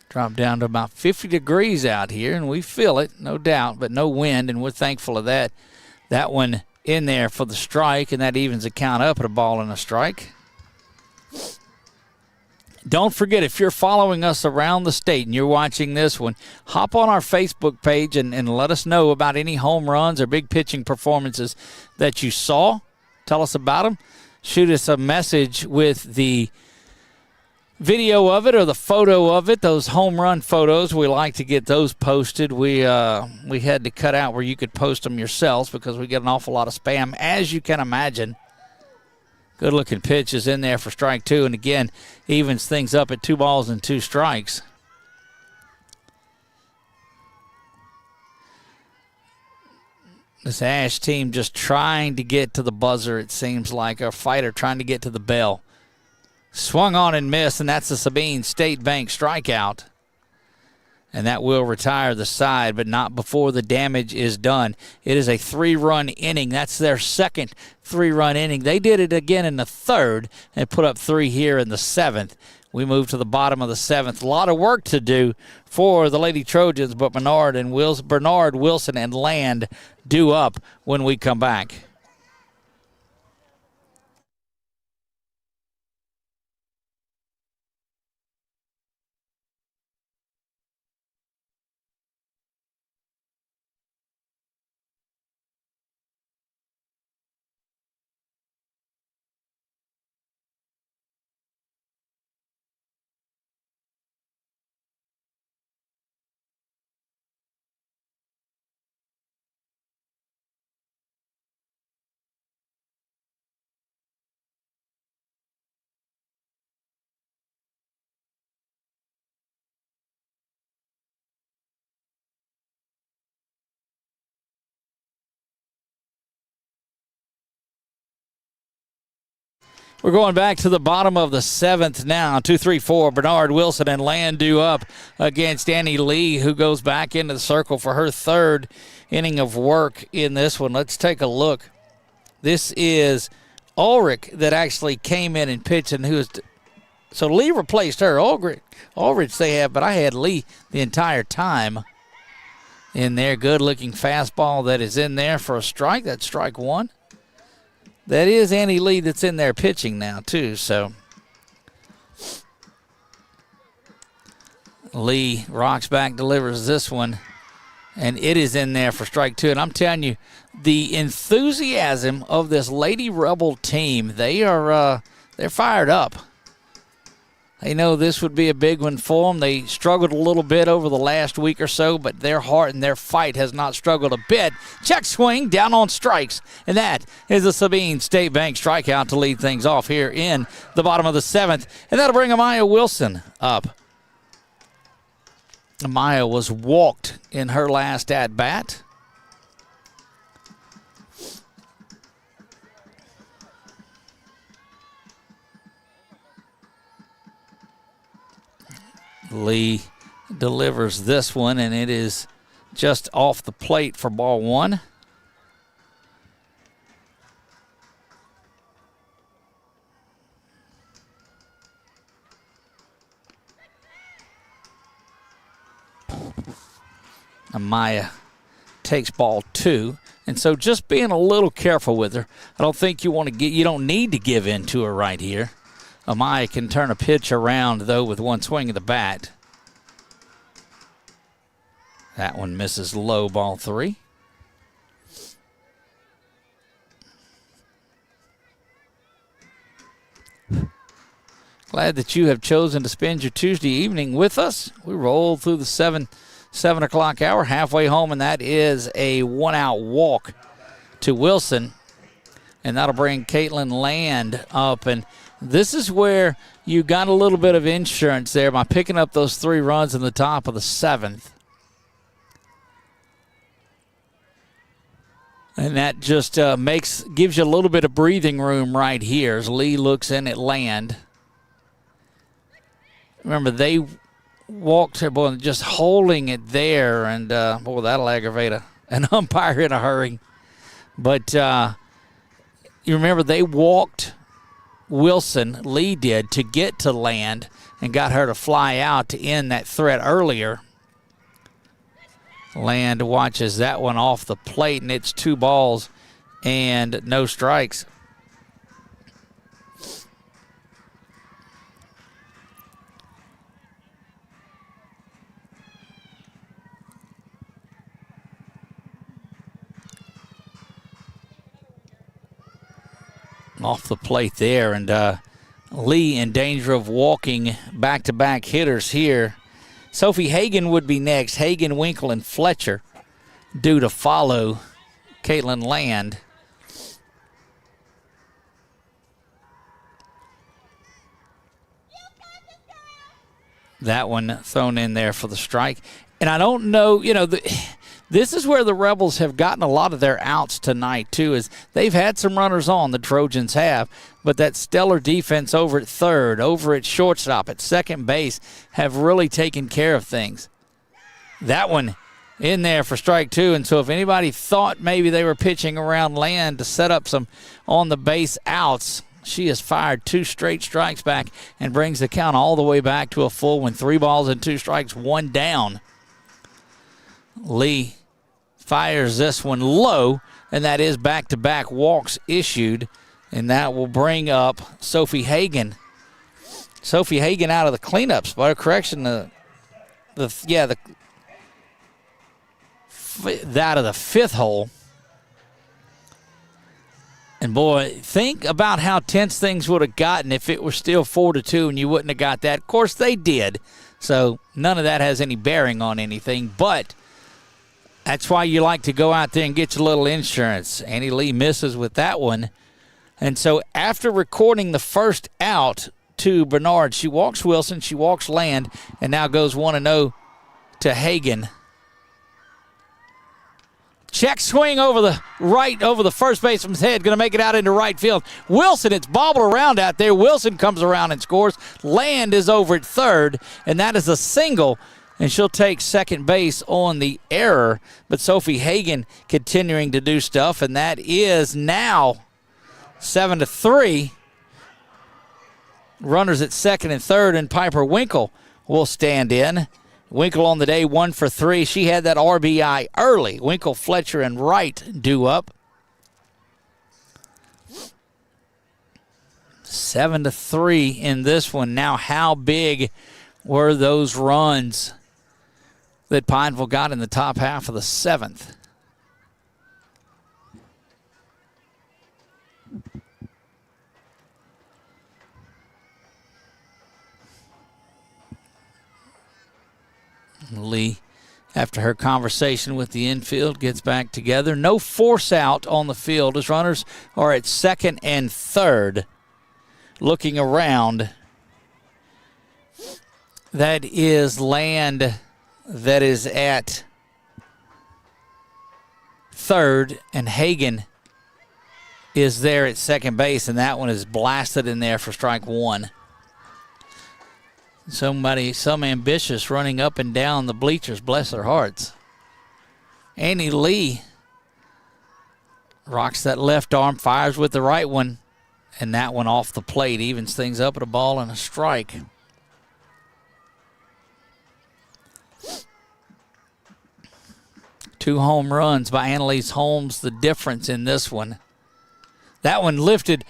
Drop down to about 50 degrees out here, and we feel it, no doubt, but no wind, and we're thankful of that. That one in there for the strike, and that evens the count up at a ball and a strike. Don't forget, if you're following us around the state and you're watching this one, hop on our Facebook page and let us know about any home runs or big pitching performances that you saw. Tell us about them. Shoot us a message with the video of it or the photo of it, those home run photos, we like to get those posted. We had to cut out where you could post them yourselves because we get an awful lot of spam, as you can imagine. Good-looking pitch is in there for strike two, and again, evens things up at 2 balls and 2 strikes. This Ash team just trying to get to the buzzer, it seems like, a fighter trying to get to the bell. Swung on and missed, and that's the Sabine State Bank strikeout. And that will retire the side, but not before the damage is done. It is a 3-run inning. That's their second 3-run inning. They did it again in the third and put up 3 here in the 7th. We move to the bottom of the 7th. A lot of work to do for the Lady Trojans, but Bernard, Wilson, and Land do up when we come back. We're going back to the bottom of the 7th now. 2-3-4. Bernard, Wilson, and Land do up against Annie Lee, who goes back into the circle for her 3rd inning of work in this one. Let's take a look. This is Ulrich that actually came in and pitched, and so Lee replaced her. Ulrich they have, but I had Lee the entire time in there. Good-looking fastball that is in there for a strike. That's strike 1. That is Annie Lee that's in there pitching now, too. So Lee rocks back, delivers this one, and it is in there for strike 2. And I'm telling you, the enthusiasm of this Lady Rebel team, they're fired up. They know this would be a big one for them. They struggled a little bit over the last week or so, but their heart and their fight has not struggled a bit. Check swing, down on strikes. And that is the Sabine State Bank strikeout to lead things off here in the bottom of the 7th. And that'll bring Amaya Wilson up. Amaya was walked in her last at-bat. Lee delivers this one, and it is just off the plate for ball 1. Amaya takes ball 2, and so just being a little careful with her. I don't think you don't need to give in to her right here. Amaya can turn a pitch around, though, with one swing of the bat. That one misses low, ball 3. Glad that you have chosen to spend your Tuesday evening with us. We roll through the 7 o'clock hour, halfway home, and that is a 1-out walk to Wilson. And that'll bring Caitlin Land up, and this is where you got a little bit of insurance there by picking up those 3 runs in the top of the 7th. And that just gives you a little bit of breathing room right here as Lee looks in at Land. Remember, they walked her, boy, just holding it there, and boy, that'll aggravate an umpire in a hurry. But you remember they walked Wilson, Lee did, to get to Land and got her to fly out to end that threat earlier. Land watches that one off the plate, and it's 2 balls and no strikes. Off the plate there, and Lee in danger of walking back-to-back hitters here. Sophie Hagan would be next. Hagan, Winkle, and Fletcher due to follow Caitlin Land. That one thrown in there for the strike. And I don't know, this is where the Rebels have gotten a lot of their outs tonight, too, is they've had some runners on, the Trojans have, but that stellar defense over at third, over at shortstop, at second base, have really taken care of things. That one in there for strike two, and so if anybody thought maybe they were pitching around Land to set up some on-the-base outs, she has fired 2 straight strikes back and brings the count all the way back to a full one. 3 balls and 2 strikes, 1 down. Lee fires this one low, and that is back-to-back walks issued, and that will bring up Sophie Hagan. Sophie Hagan out of the cleanups. By correction, out of the 5th hole. And, boy, think about how tense things would have gotten if it were still 4-2 and you wouldn't have got that. Of course, they did, so none of that has any bearing on anything. But that's why you like to go out there and get your little insurance. Annie Lee misses with that one. And so after recording the first out to Bernard, she walks Wilson, she walks Land, and now goes 1-0 to Hagan. Check swing over the first baseman's head, going to make it out into right field. Wilson, it's bobbled around out there. Wilson comes around and scores. Land is over at third, and that is a single, and she'll take second base on the error. But Sophie Hagan continuing to do stuff, and that is now 7-3. Runners at second and third, and Piper Winkle will stand in. Winkle on the day, 1 for 3. She had that RBI early. Winkle, Fletcher, and Wright due up. 7-3 in this one. Now, how big were those runs that Pineville got in the top half of the 7th? Lee, after her conversation with the infield, gets back together. No force out on the field as runners are at second and third. Looking around, that is Land that is at third, and Hagan is there at second base, and that one is blasted in there for strike 1. Some ambitious running up and down the bleachers, bless their hearts. Annie Lee rocks that left arm, fires with the right one, and that one off the plate, evens things up at a ball and a strike. Two home runs by Annalise Holmes, the difference in this one. That one lifted.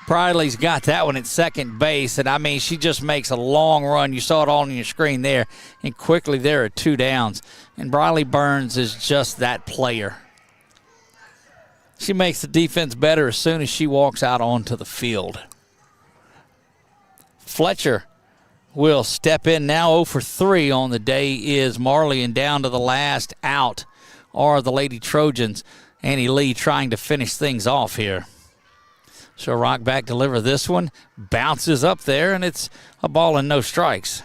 Briley's got that one at second base, and I mean, she just makes a long run. You saw it all on your screen there, and quickly there are 2 downs. And Briley Burns is just that player. She makes the defense better as soon as she walks out onto the field. Fletcher will step in now. 0 for 3 on the day is Marley, and down to the last out are the Lady Trojans. Annie Lee trying to finish things off here. She'll rock back, deliver this one. Bounces up there, and it's a ball and no strikes.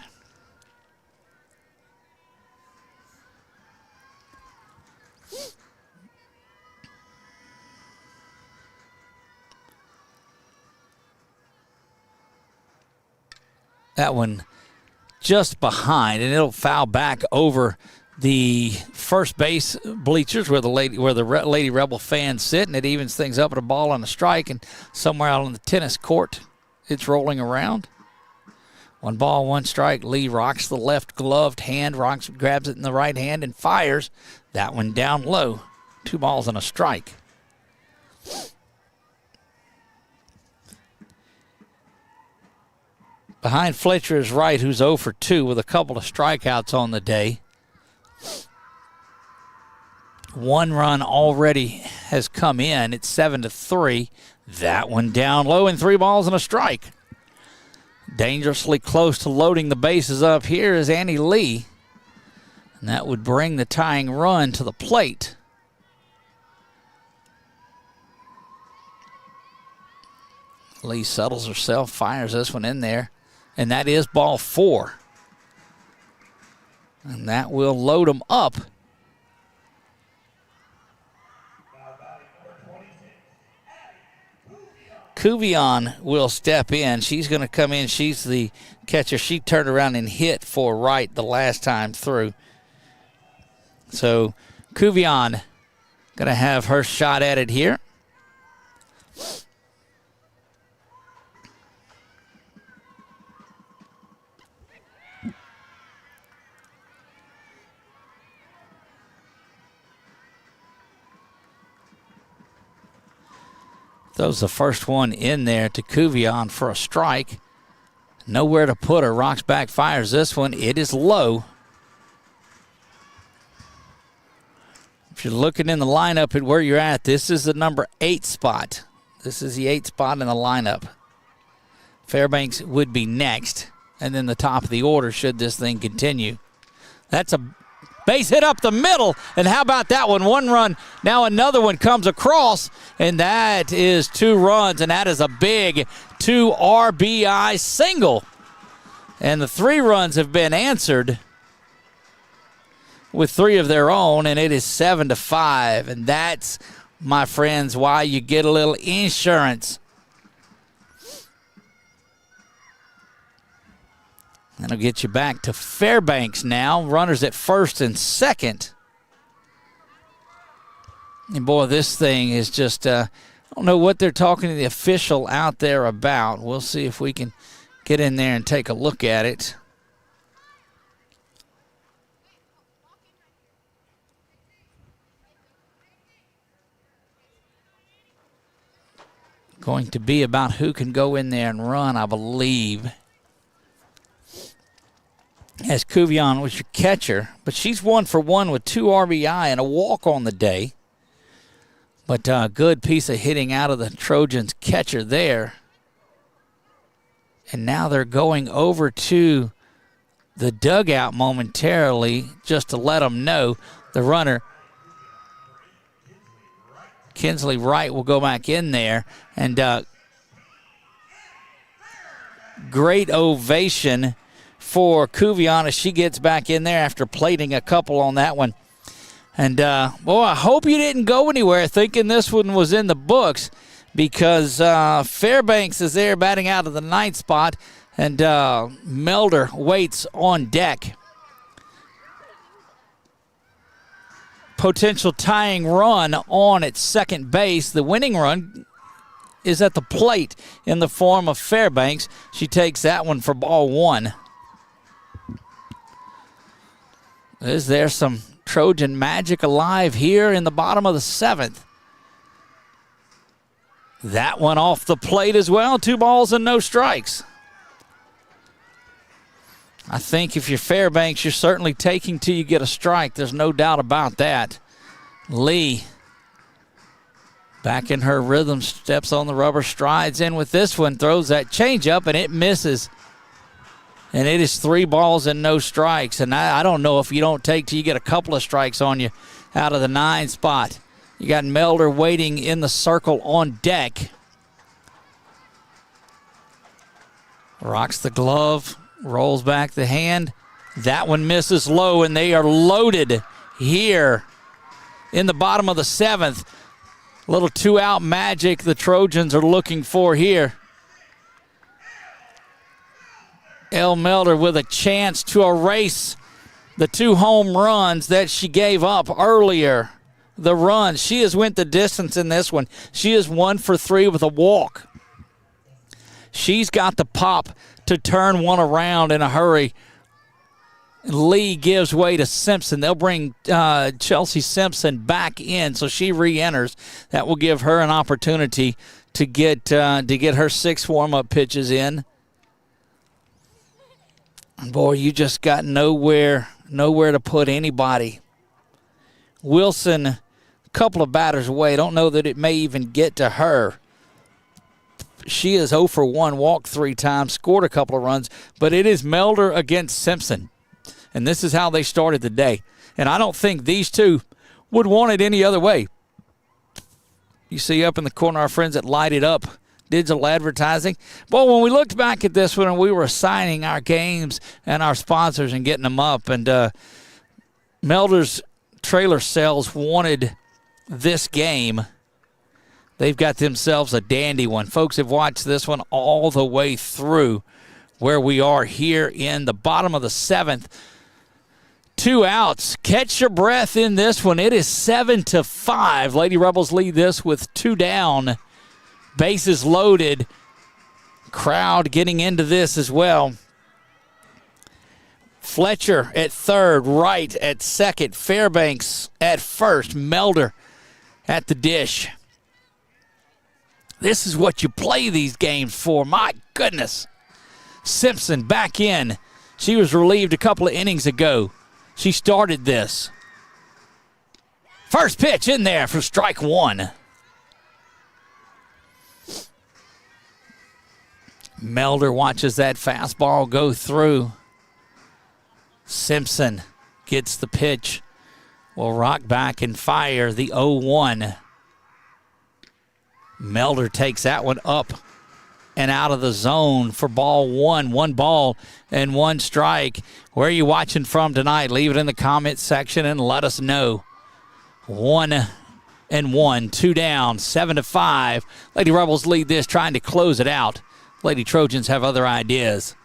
That one just behind, and it'll foul back over the first base bleachers where the Lady Rebel fans sit, and it evens things up at a ball and a strike, and somewhere out on the tennis court, it's rolling around. 1 ball, 1 strike. Lee rocks the left gloved hand, grabs it in the right hand, and fires. That one down low. 2 balls and a strike. Behind Fletcher is Wright, who's 0 for 2 with a couple of strikeouts on the day. One run already has come in. It's 7-3. That one down low and 3 balls and a strike. Dangerously close to loading the bases up here is Annie Lee. And that would bring the tying run to the plate. Lee settles herself, fires this one in there. And that is ball 4. And that will load them up. Cuvion will step in. She's going to come in. She's the catcher. She turned around and hit for right the last time through. So Cuvion going to have her shot at it here. Throws the first one in there to Cuvion for a strike. Nowhere to put her. Rocks back, fires this one. It is low. If you're looking in the lineup at where you're at, this is the number 8 spot. This is the 8 spot in the lineup. Fairbanks would be next, and then the top of the order should this thing continue. That's a base hit up the middle, and how about that one? 1 run, now another one comes across, and that is 2 runs, and that is a big 2 RBI single. And the 3 runs have been answered with 3 of their own, and it is 7-5. And that's, my friends, why you get a little insurance. That'll get you back to Fairbanks now. Runners at first and second. And boy, this thing is just, I don't know what they're talking to the official out there about. We'll see if we can get in there and take a look at it. Going to be about who can go in there and run, I believe. As Cuvion was your catcher, but she's 1 for 1 with 2 RBI and a walk on the day. But a good piece of hitting out of the Trojans catcher there. And now they're going over to the dugout momentarily just to let them know the runner, Kinsley Wright, will go back in there. And great ovation for Cuvion as she gets back in there after plating a couple on that one. And, boy, I hope you didn't go anywhere thinking this one was in the books, because Fairbanks is there batting out of the 9th spot, and Melder waits on deck. Potential tying run on at second base. The winning run is at the plate in the form of Fairbanks. She takes that one for ball 1. Is there some Trojan magic alive here in the bottom of the 7th? That one off the plate as well. 2 balls and no strikes. I think if you're Fairbanks, you're certainly taking till you get a strike. There's no doubt about that. Lee, back in her rhythm, steps on the rubber, strides in with this one, throws that changeup, and it misses. And it is 3 balls and no strikes. And I don't know if you don't take till you get a couple of strikes on you out of the 9 spot. You got Melder waiting in the circle on deck. Rocks the glove, rolls back the hand. That one misses low, and they are loaded here in the bottom of the 7th. Little 2-out magic the Trojans are looking for here. Elle Melder with a chance to erase the 2 home runs that she gave up earlier. The run, she has went the distance in this one. She is 1 for 3 with a walk. She's got the pop to turn one around in a hurry. Lee gives way to Simpson. They'll bring Chelsea Simpson back in, so she re-enters. That will give her an opportunity to get her 6 warm-up pitches in. And boy, you just got nowhere to put anybody Wilson, a couple of batters away. Don't know that it may even get to her. She is 0 for 1, walked 3 times, scored a couple of runs, but it is Melder against Simpson. And this is how they started the day. And I don't think these two would want it any other way. You see up in the corner our friends at Light It Up Digital Advertising. Well, when we looked back at this one and we were assigning our games and our sponsors and getting them up, and Melder's trailer sales wanted this game. They've got themselves a dandy one. Folks have watched this one all the way through where we are here in the bottom of the 7th. 2 outs. Catch your breath in this one. It is 7-5. Lady Rebels lead this with 2 down. Bases loaded. Crowd getting into this as well. Fletcher at third, Wright at second, Fairbanks at first, Melder at the dish. This is what you play these games for. My goodness. Simpson back in. She was relieved a couple of innings ago. She started this. First pitch in there for strike 1. Melder watches that fastball go through. Simpson gets the pitch. Will rock back and fire the 0-1. Melder takes that one up and out of the zone for ball 1. 1 ball and 1 strike. Where are you watching from tonight? Leave it in the comments section and let us know. 1-1, 2 down, 7-5. Lady Rebels lead this, trying to close it out. Lady Trojans have other ideas.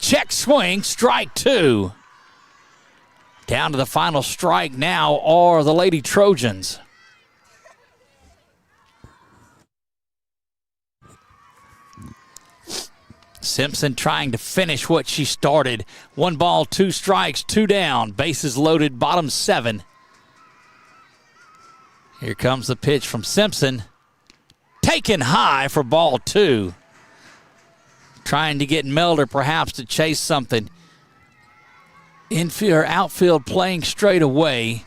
Check swing, strike 2. Down to the final strike now are the Lady Trojans. Simpson trying to finish what she started. 1 ball, 2 strikes, 2 down. Bases loaded, bottom 7. Here comes the pitch from Simpson. Taken high for ball 2. Trying to get Melder perhaps to chase something. Infield or outfield playing straight away.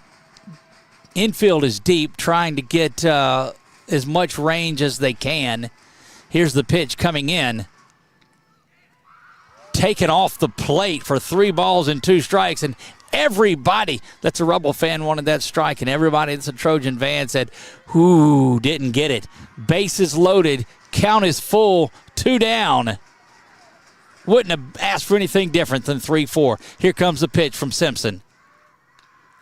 Infield is deep, trying to get as much range as they can. Here's the pitch coming in. Taken off the plate for 3 balls and 2 strikes, and everybody that's a Rebel fan wanted that strike, and everybody that's a Trojan fan said, "Ooh, didn't get it." Bases loaded, count is full, 2 down. Wouldn't have asked for anything different than 3-4. Here comes the pitch from Simpson.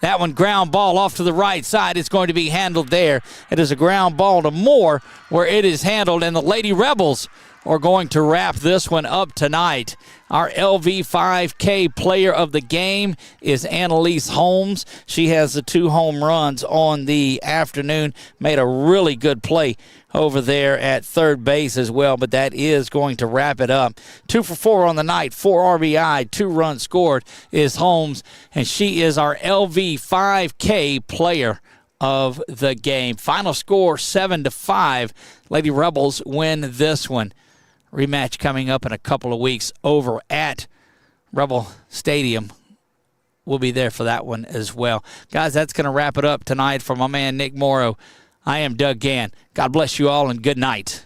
That one ground ball off to the right side. It's going to be handled there. It is a ground ball to Moore where it is handled, and the Lady Rebels are going to wrap this one up tonight. Our LV5K player of the game is Annalise Holmes. She has the 2 home runs on the afternoon. Made a really good play over there at third base as well, but that is going to wrap it up. 2 for 4 on the night, 4 RBI, 2 runs scored is Holmes, and she is our LV5K player of the game. Final score 7-5. Lady Rebels win this one. Rematch coming up in a couple of weeks over at Rebel Stadium. We'll be there for that one as well. Guys, that's going to wrap it up tonight for my man Nick Morrow. I am Doug Gann. God bless you all and good night.